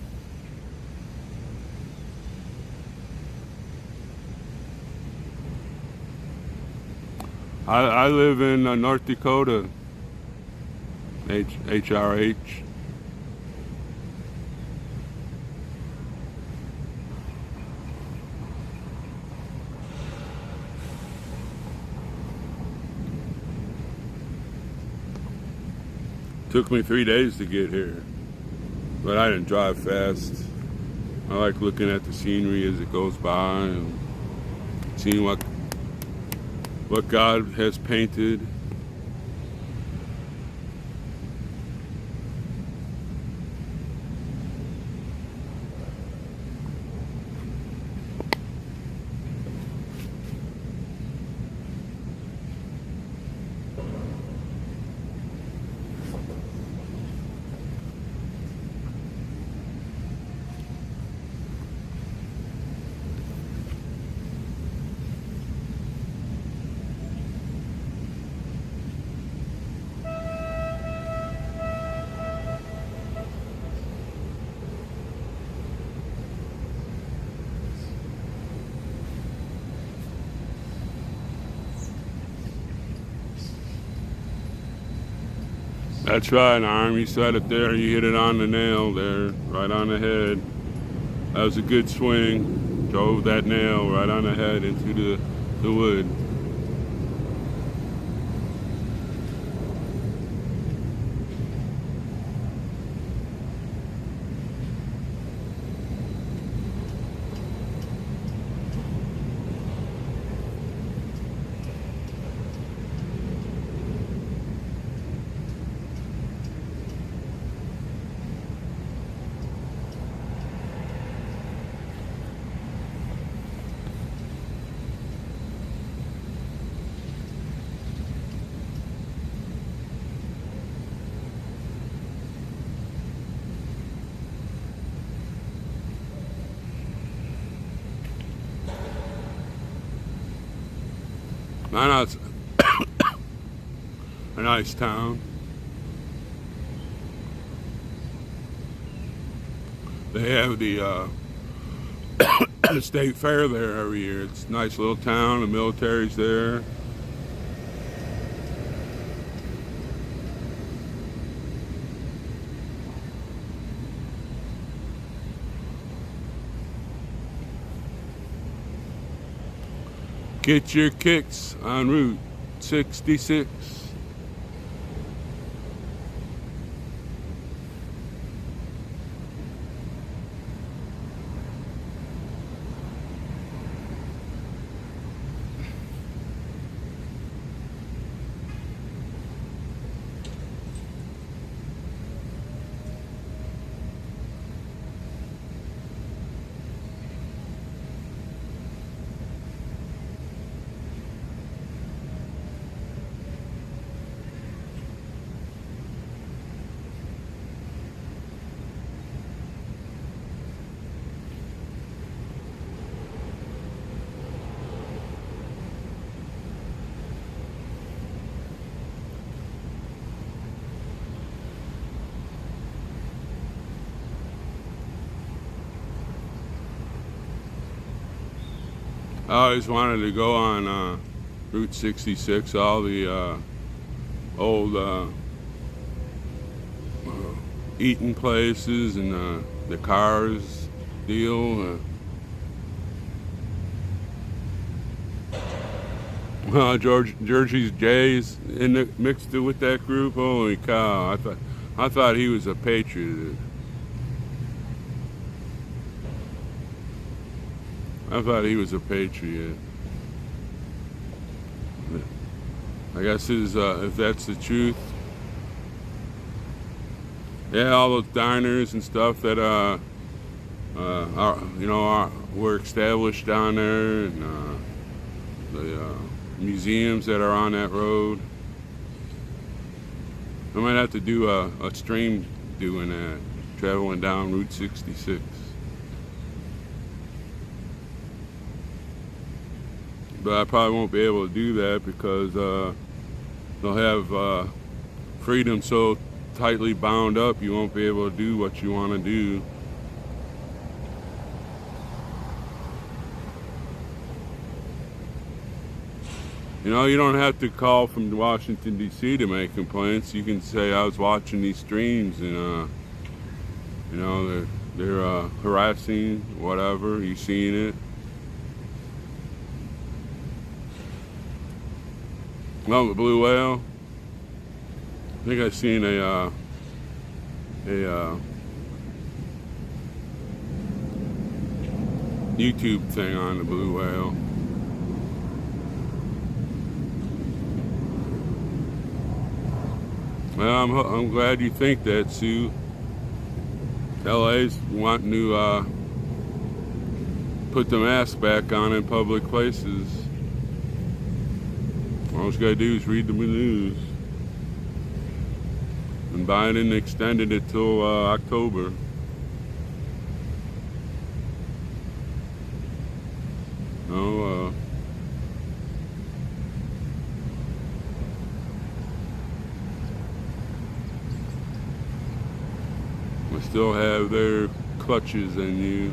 I live in North Dakota, HRH. Took me 3 days to get here, but I didn't drive fast. I like looking at the scenery as it goes by and seeing what God has painted. That's right, Arm. You said it there. You hit it on the nail there, right on the head. That was a good swing. Drove that nail right on the head into the wood. I know it's a nice town. They have the state fair there every year. It's a nice little town. The military's there. Get your kicks on Route 66. I always wanted to go on Route 66, all the old eating places and the cars deal. Georgie's Jay's mixed it with that group. Holy cow! I thought he was a patriot. I thought he was a patriot. I guess if that's the truth. Yeah, all those diners and stuff that were established down there, and the museums that are on that road. I might have to do a stream doing that, traveling down Route 66. But I probably won't be able to do that because they'll have freedom so tightly bound up you won't be able to do what you want to do. You know, you don't have to call from Washington, D.C. to make complaints. You can say, I was watching these streams and, they're harassing, whatever. You seen it. Well, the blue whale. I think I've seen a YouTube thing on the blue whale. Well, I'm glad you think that, Sue. LA's wanting to put the mask back on in public places. All you gotta do is read the news. And Biden extended it till October. We still have their clutches in you.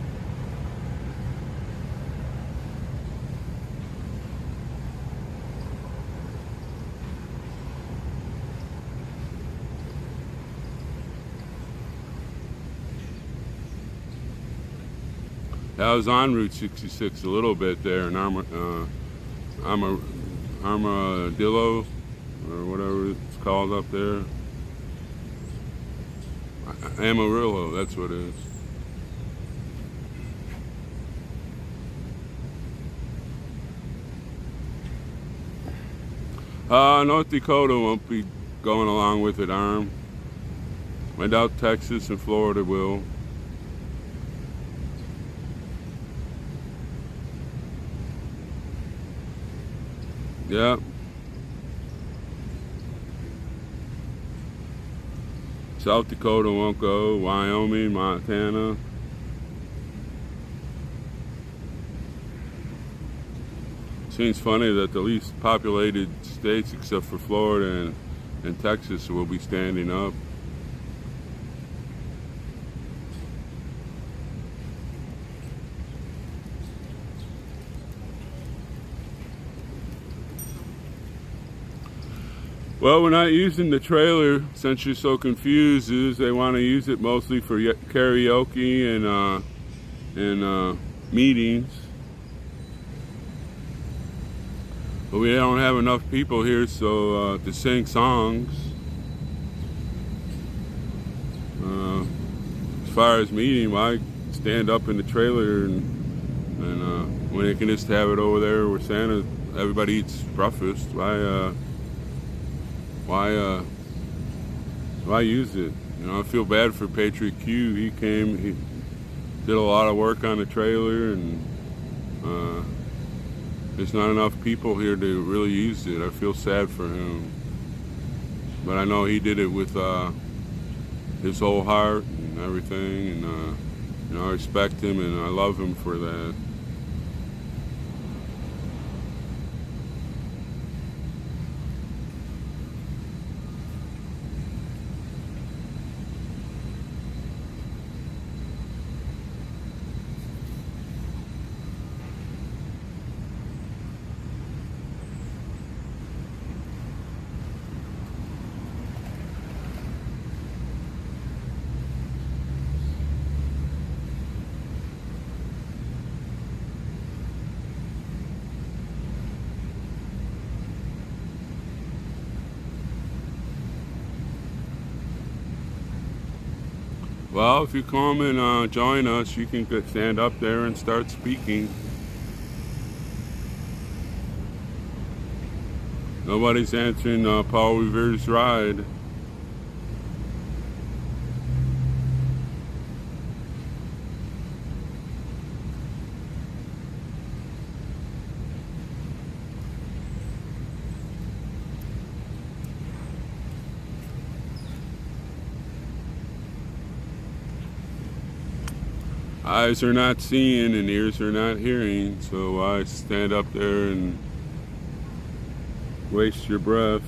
I was on Route 66 a little bit there in Armadillo, or whatever it's called up there. Amarillo, that's what it is. North Dakota won't be going along with it, I doubt Texas and Florida will. Yeah. South Dakota won't go. Wyoming, Montana. Seems funny that the least populated states, except for Florida and Texas, will be standing up. Well, we're not using the trailer since you're so confused. They want to use it mostly for karaoke and meetings. But we don't have enough people here to sing songs. As far as meeting, why stand up in the trailer and when they can just have it over there where Santa, everybody eats breakfast? Why use it? You know, I feel bad for Patriot Q. He did a lot of work on the trailer, and there's not enough people here to really use it. I feel sad for him, but I know he did it with his whole heart and everything, and I respect him and I love him for that. Well, if you come and join us, you can stand up there and start speaking. Nobody's answering Paul Revere's ride. Eyes are not seeing and ears are not hearing, so why stand up there and waste your breath?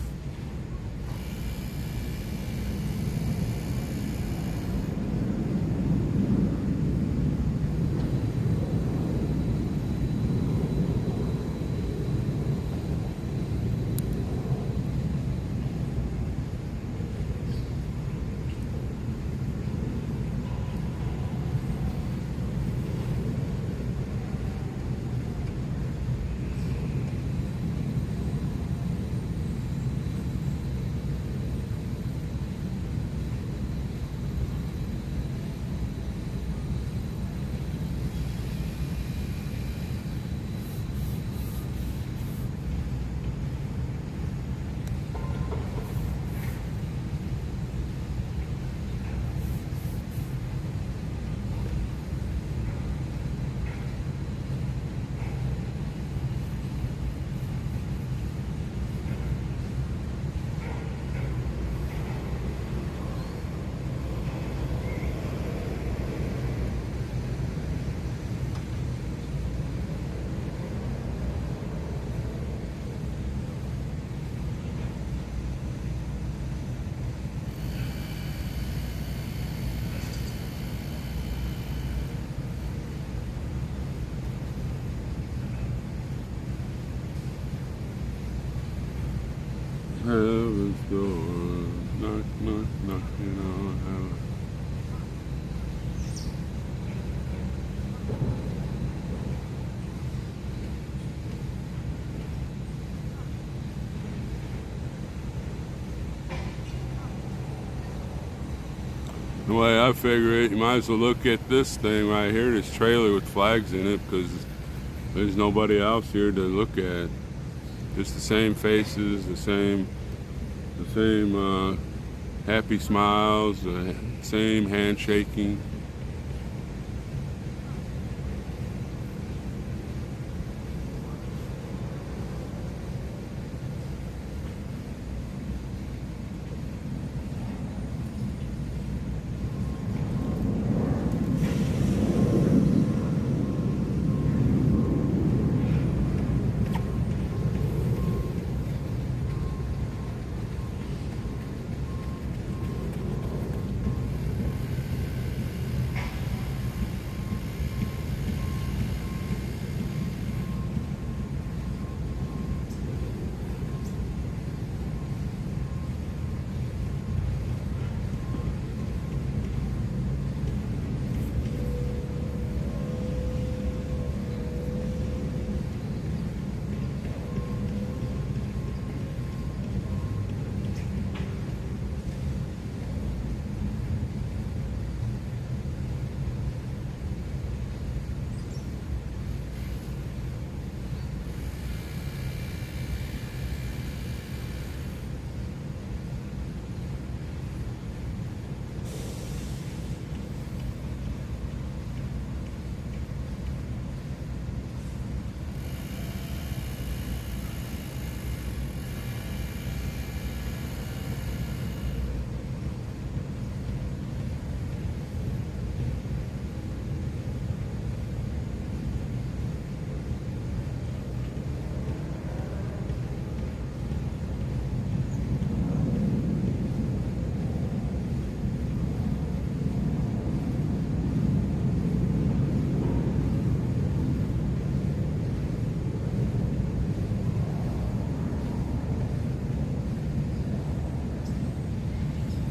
Heaven's door, knock, knock, knocking on heaven. The way I figure it, you might as well look at this thing right here, this trailer with flags in it, because there's nobody else here to look at. Just the same faces, the same happy smiles, the same handshaking.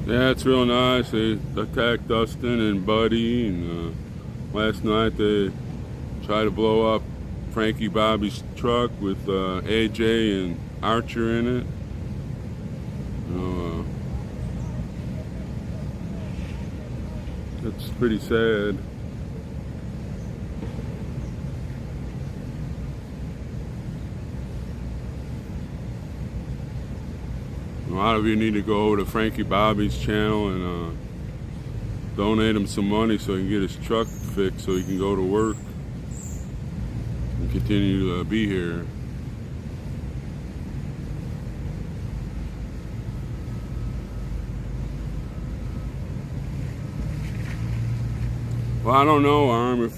Yeah, it's real nice. They attacked Dustin and Buddy, and last night they tried to blow up Frankie Bobby's truck with AJ and Archer in it. It's pretty sad. A lot of you need to go over to Frankie Bobby's channel and donate him some money so he can get his truck fixed so he can go to work and continue to be here. Well, I don't know, Arm,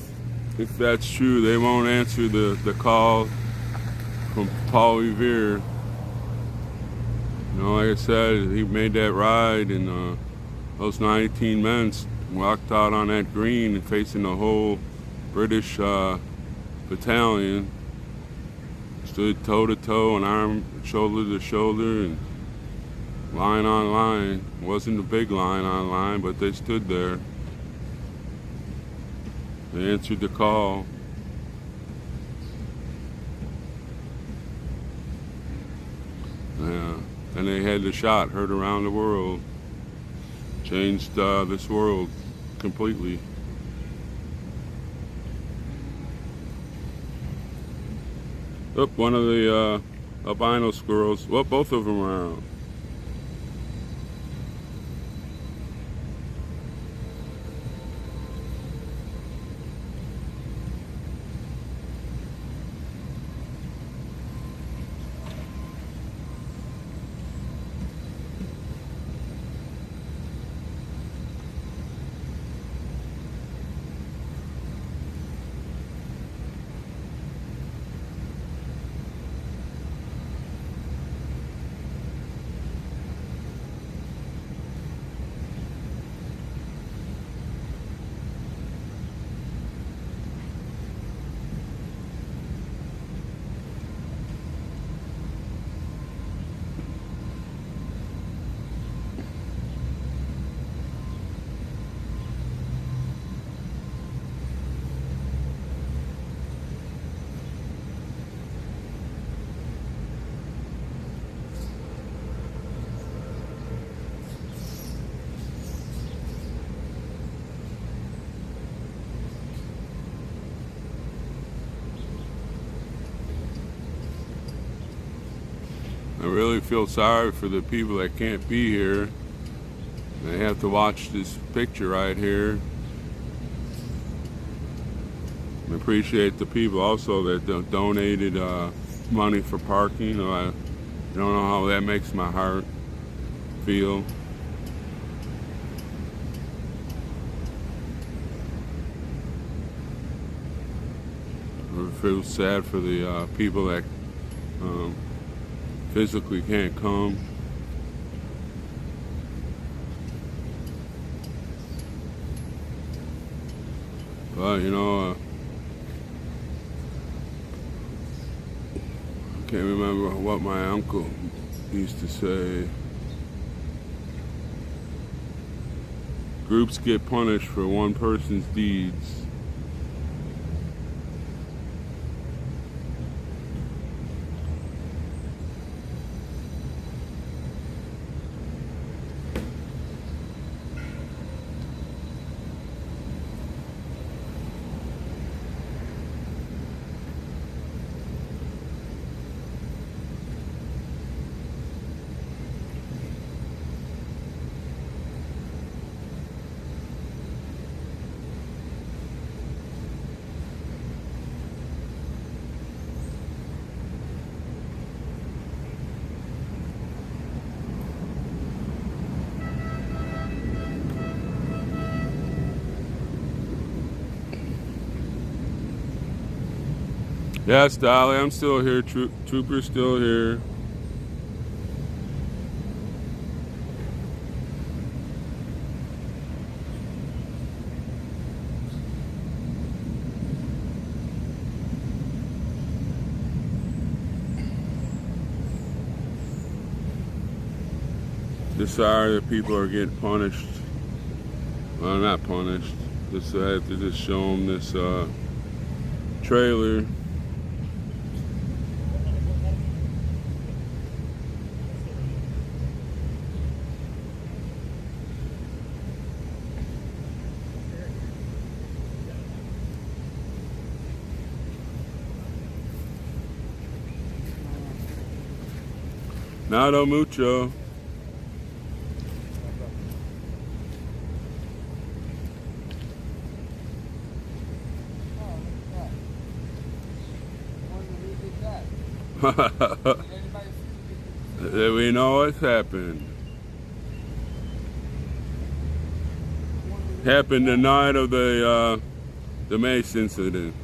if that's true. They won't answer the call from Paul Revere. You know, like I said, he made that ride, and those 19 men walked out on that green and facing the whole British battalion, stood toe to toe and arm shoulder to shoulder and line on line. It wasn't a big line on line, but they stood there. They answered the call. Yeah, and they had the shot heard around the world. Changed this world completely. Oh, one of the albino squirrels. Well, both of them are out. I really feel sorry for the people that can't be here. They have to watch this picture right here. I appreciate the people also that donated money for parking. I don't know how that makes my heart feel. I feel sad for the people that physically can't come. But you know, I can't remember what my uncle used to say. Groups get punished for one person's deeds. Yes, Dolly, I'm still here. Trooper's still here. Just sorry that people are getting punished. Well, not punished. Just I have to just show them this trailer. Nada mucho. We know what's happened. Happened the night of the Mace incident.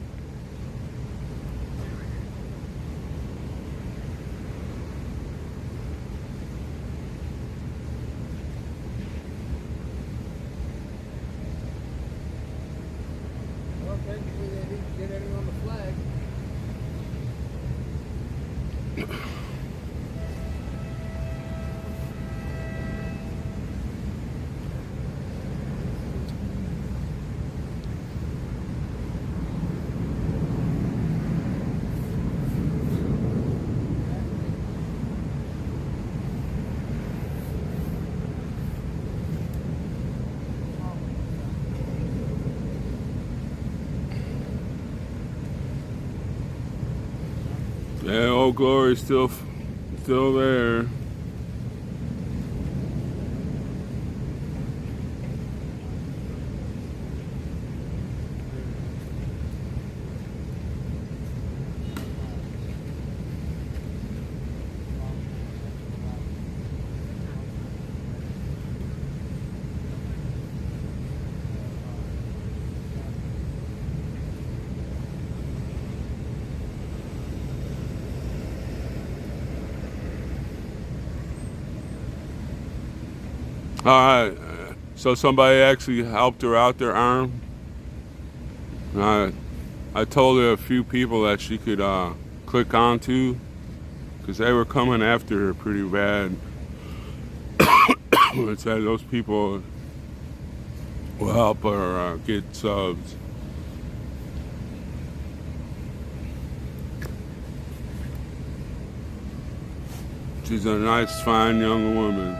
Well, technically they didn't get anything on the flag. Yeah, Old Glory's still there. All right, so somebody actually helped her out their arm. I told her a few people that she could click onto because they were coming after her pretty bad. It said those people will help her get subs. She's a nice, fine young woman.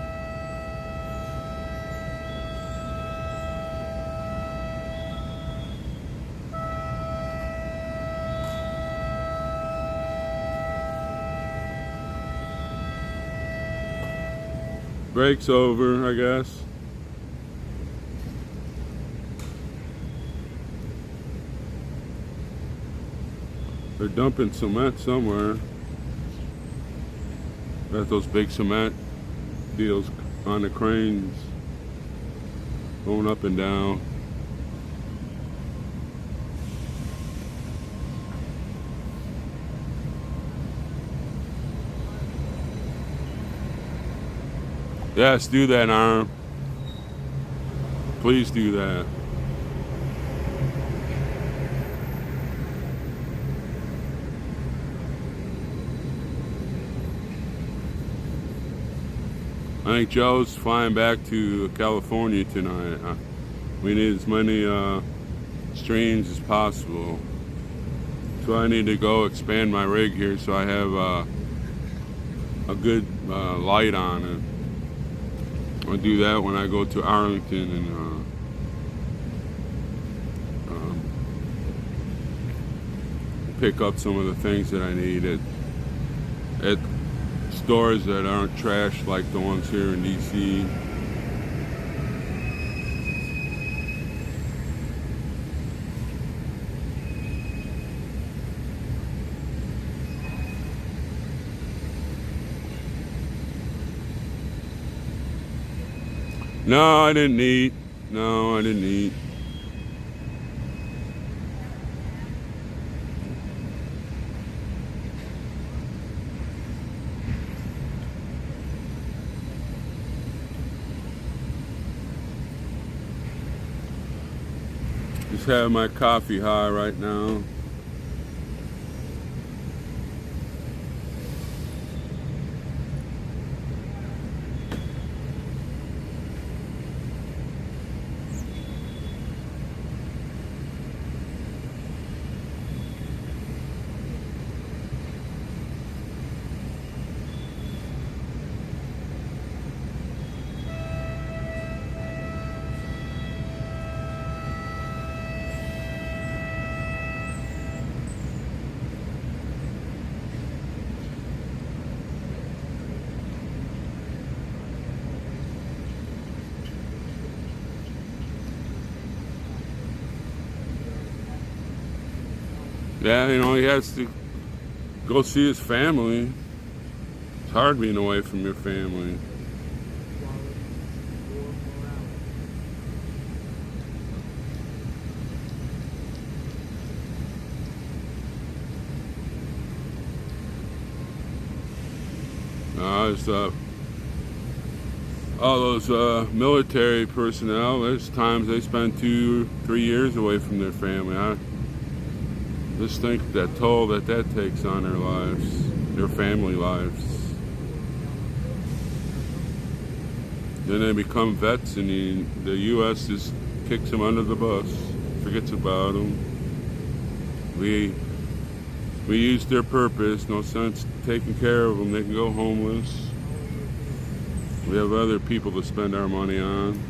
Break's over, I guess. They're dumping cement somewhere. Got those big cement deals on the cranes going up and down. Yes, do that, Arm. Please do that. I think Joe's flying back to California tonight. We need as many streams as possible. So I need to go expand my rig here so I have a good light on it. I'll do that when I go to Arlington and pick up some of the things that I need at stores that aren't trashed like the ones here in DC. No, I didn't eat. No, I didn't eat. Just having my coffee high right now. Yeah, you know, he has to go see his family. It's hard being away from your family. There's all those military personnel. There's times they spend 2-3 years away from their family. I just think that toll that takes on their lives, their family lives. Then they become vets, and the U.S. just kicks them under the bus, forgets about them. We use their purpose. No sense taking care of them. They can go homeless. We have other people to spend our money on.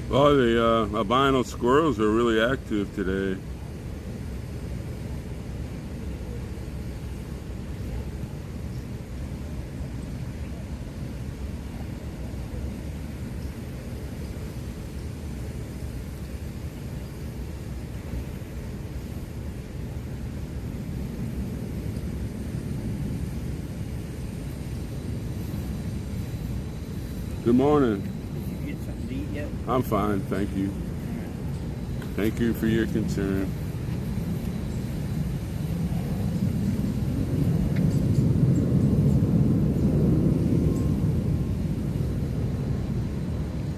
Well, the albino squirrels are really active today. Good morning. Did you get something to eat yet? I'm fine, thank you. Thank you for your concern.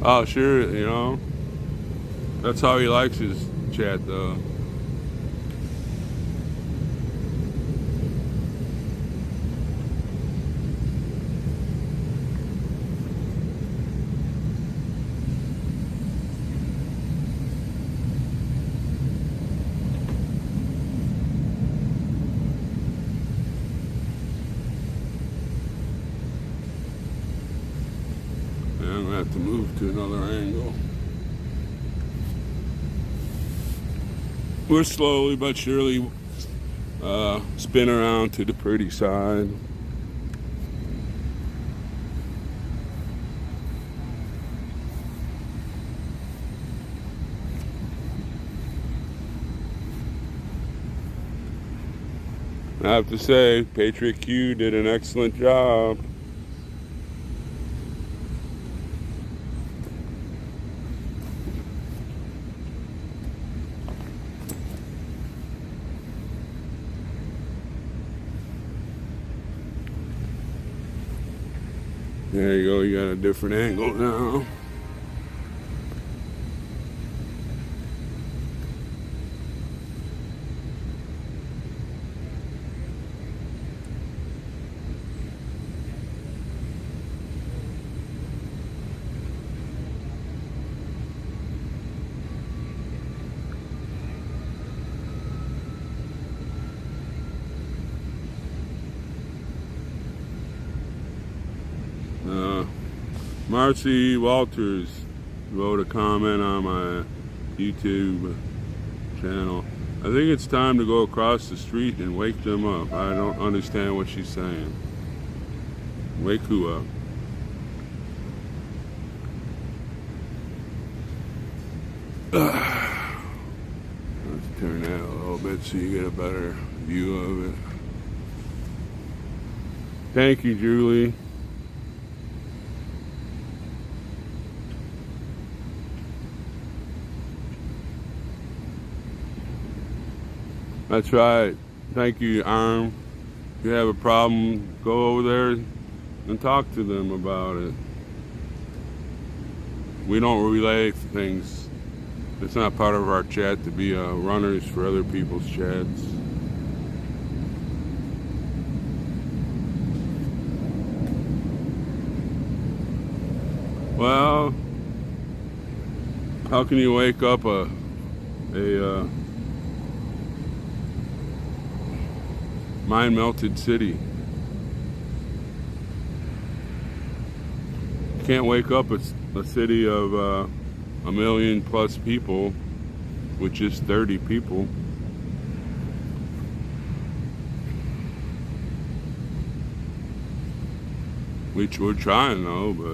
Oh, sure, you know. That's how he likes his chat, though. I'm gonna have to move to another angle. We're slowly but surely spin around to the pretty side. I have to say, Patriot Q did an excellent job. There you go, you got a different angle now. Marcy Walters wrote a comment on my YouTube channel. I think it's time to go across the street and wake them up. I don't understand what she's saying. Wake who up? Let's turn that a little bit so you get a better view of it. Thank you, Julie. That's right. Thank you, Arm. If you have a problem, go over there and talk to them about it. we don't relay things. It's not part of our chat to be runners for other people's chats. Well, how can you wake up a mind-melted city? You can't wake up a city of 1 million plus people with just 30 people. Which we're trying though, but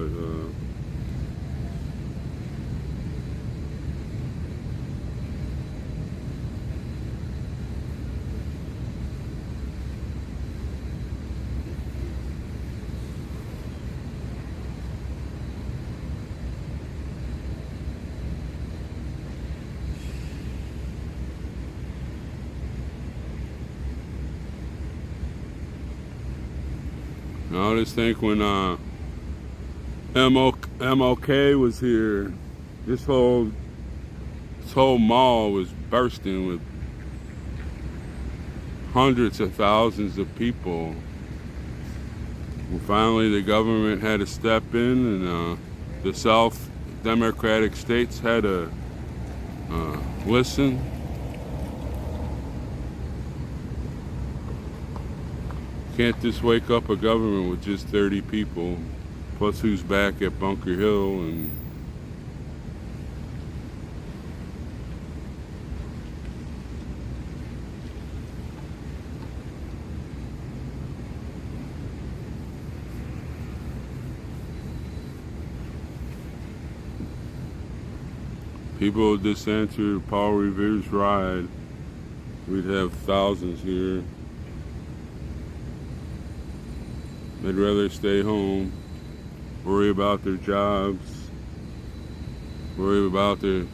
I just think when MLK was here, this whole mall was bursting with hundreds of thousands of people. Well, finally, the government had to step in, and the South Democratic states had to listen. Can't just wake up a government with just 30 people, plus who's back at Bunker Hill. And people would just answer Paul Revere's ride. We'd have thousands here. They'd rather stay home, worry about their jobs, worry about their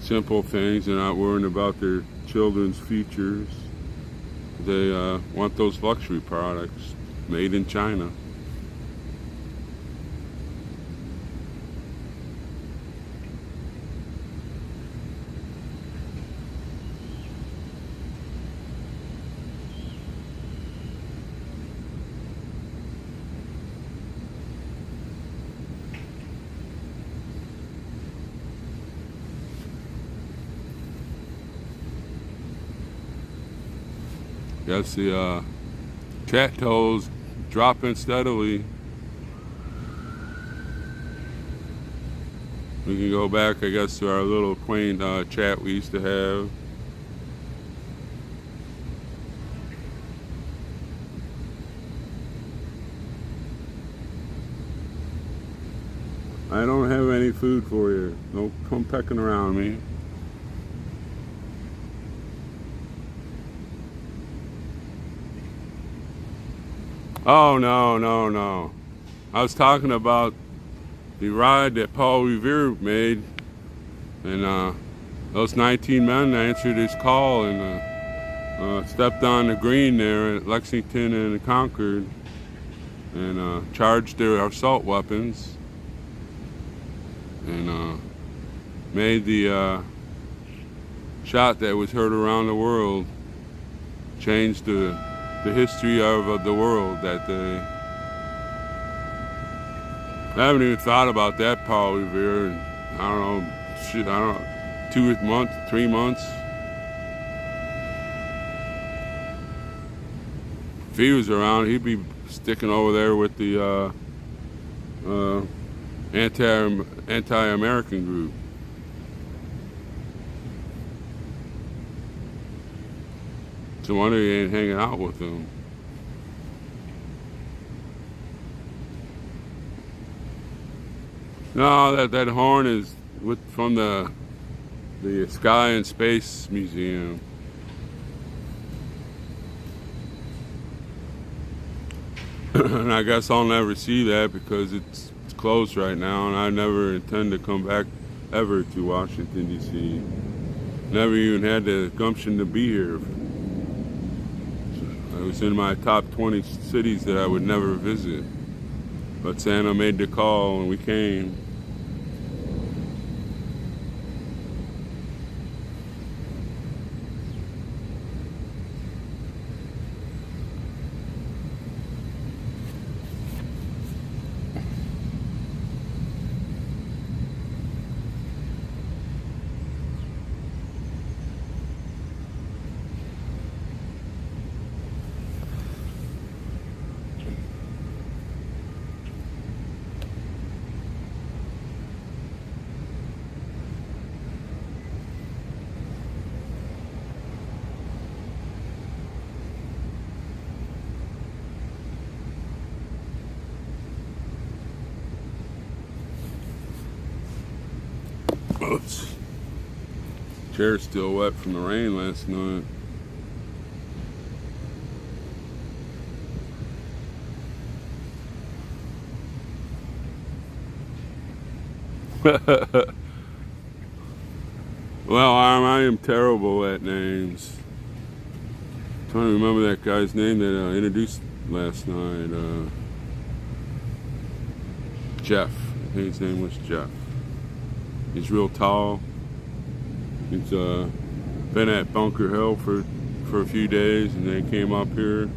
simple things, and not worrying about their children's futures. They want those luxury products made in China. Guess the chat totals dropping steadily. We can go back, I guess, to our little quaint chat we used to have. I don't have any food for you. Don't come pecking around me. Oh, no. I was talking about the ride that Paul Revere made, and those 19 men answered his call and stepped on the green there at Lexington and Concord and charged their assault weapons and made the shot that was heard around the world, changed the history of the world that day. I haven't even thought about that Paul Revere in, I don't know, 2 months, 3 months. If he was around, he'd be sticking over there with the anti-American group. It's a wonder he ain't hanging out with them. No, that horn is from the Sky and Space Museum. And I guess I'll never see that because it's closed right now, and I never intend to come back ever to Washington, D.C. Never even had the gumption to be here. It was in my top 20 cities that I would never visit. But Santa made the call and we came. Oops. Chair's still wet from the rain last night. Well, I am terrible at names. I'm trying to remember that guy's name that I introduced last night. Jeff. I think his name was Jeff. He's real tall. He's been at Bunker Hill for a few days, and then came up here.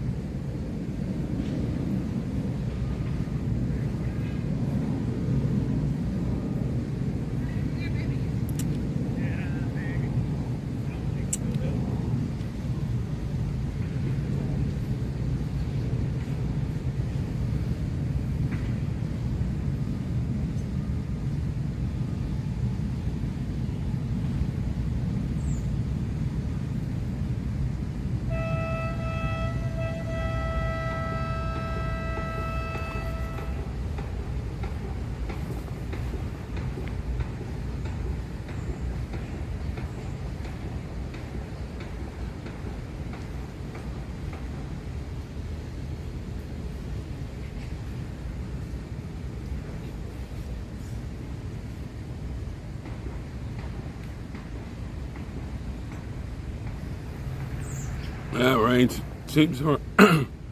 Yeah, rain seems to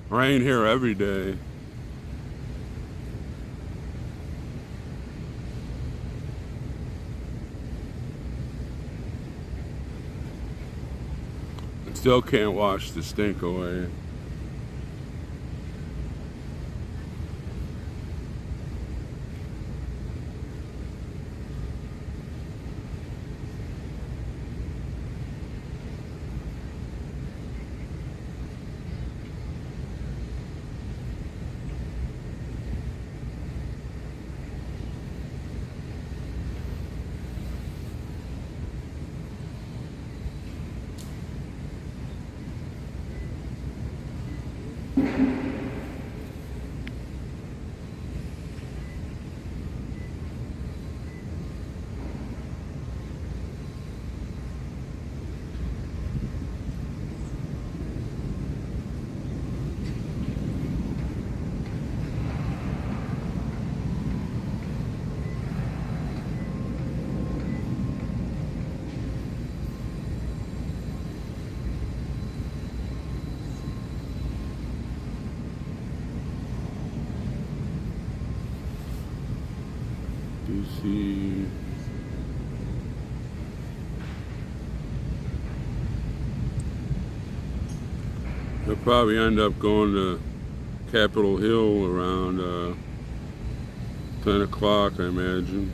rain here every day. I still can't wash the stink away. You see, they'll probably end up going to Capitol Hill around 10 o'clock, I imagine.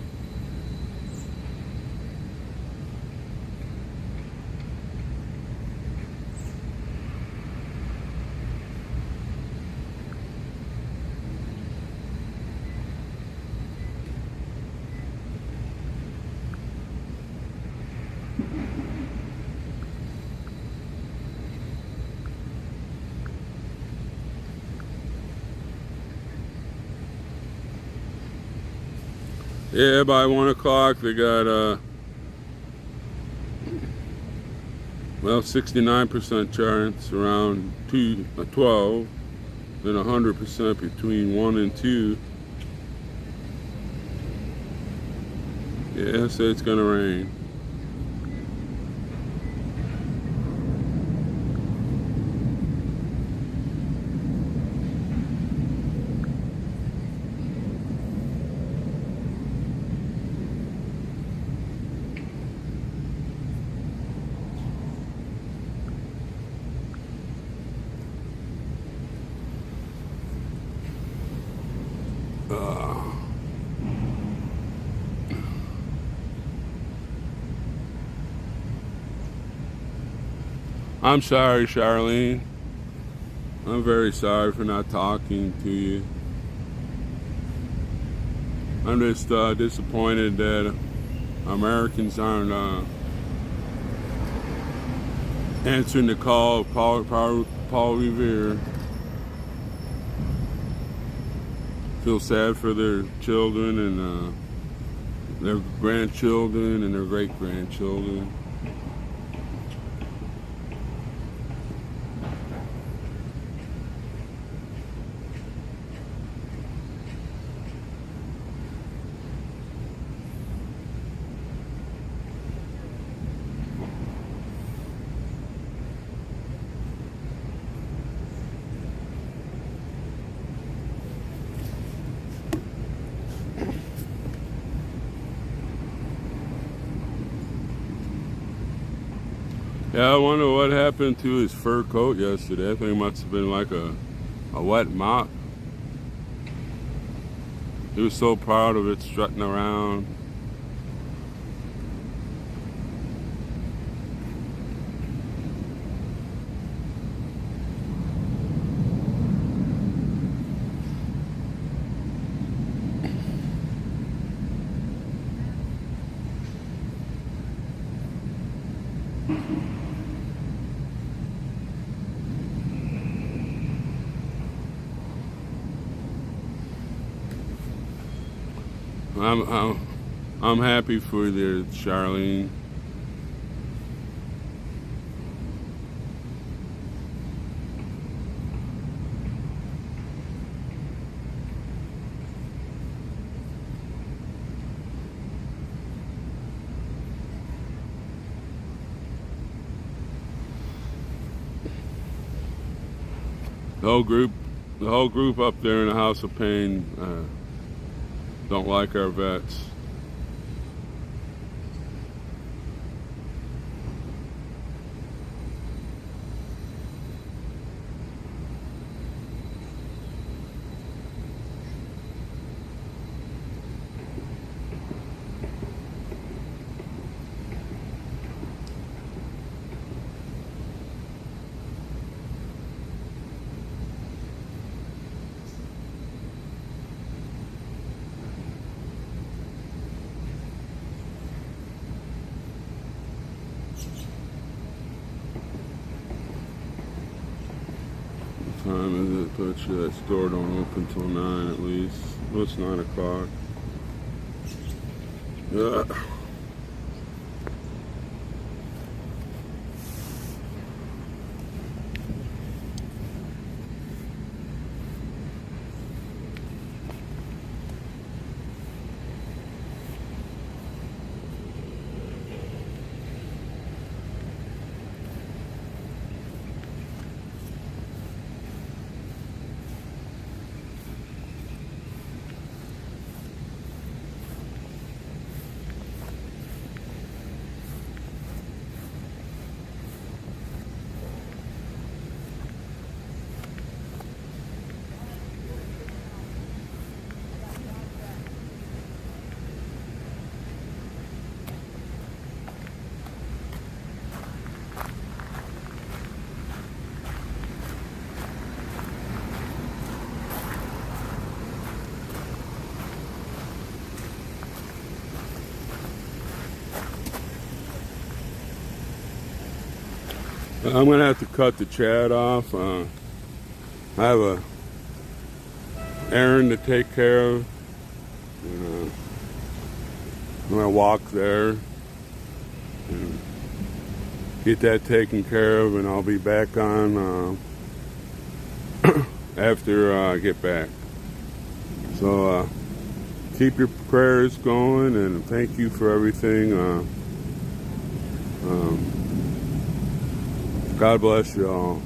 Yeah, by 1 o'clock they got well, 69% chance around 12, then 100% between 1 and 2. Yeah, so it's gonna rain. I'm sorry, Charlene. I'm very sorry for not talking to you. I'm just disappointed that Americans aren't answering the call of Paul Revere. Feel sad for their children and their grandchildren and their great-grandchildren. Yeah, I wonder what happened to his fur coat yesterday. I think it must have been like a wet mop. He was so proud of it, strutting around. I'm happy for you, Charlene. The whole group up there in the House of Pain don't like our vets. What time is it? But sure that store don't open till 9 at least. Well, it's 9 o'clock. I'm gonna have to cut the chat off. I have a errand to take care of. I'm gonna walk there and get that taken care of, and I'll be back on after I get back. So keep your prayers going, and thank you for everything. God bless you all.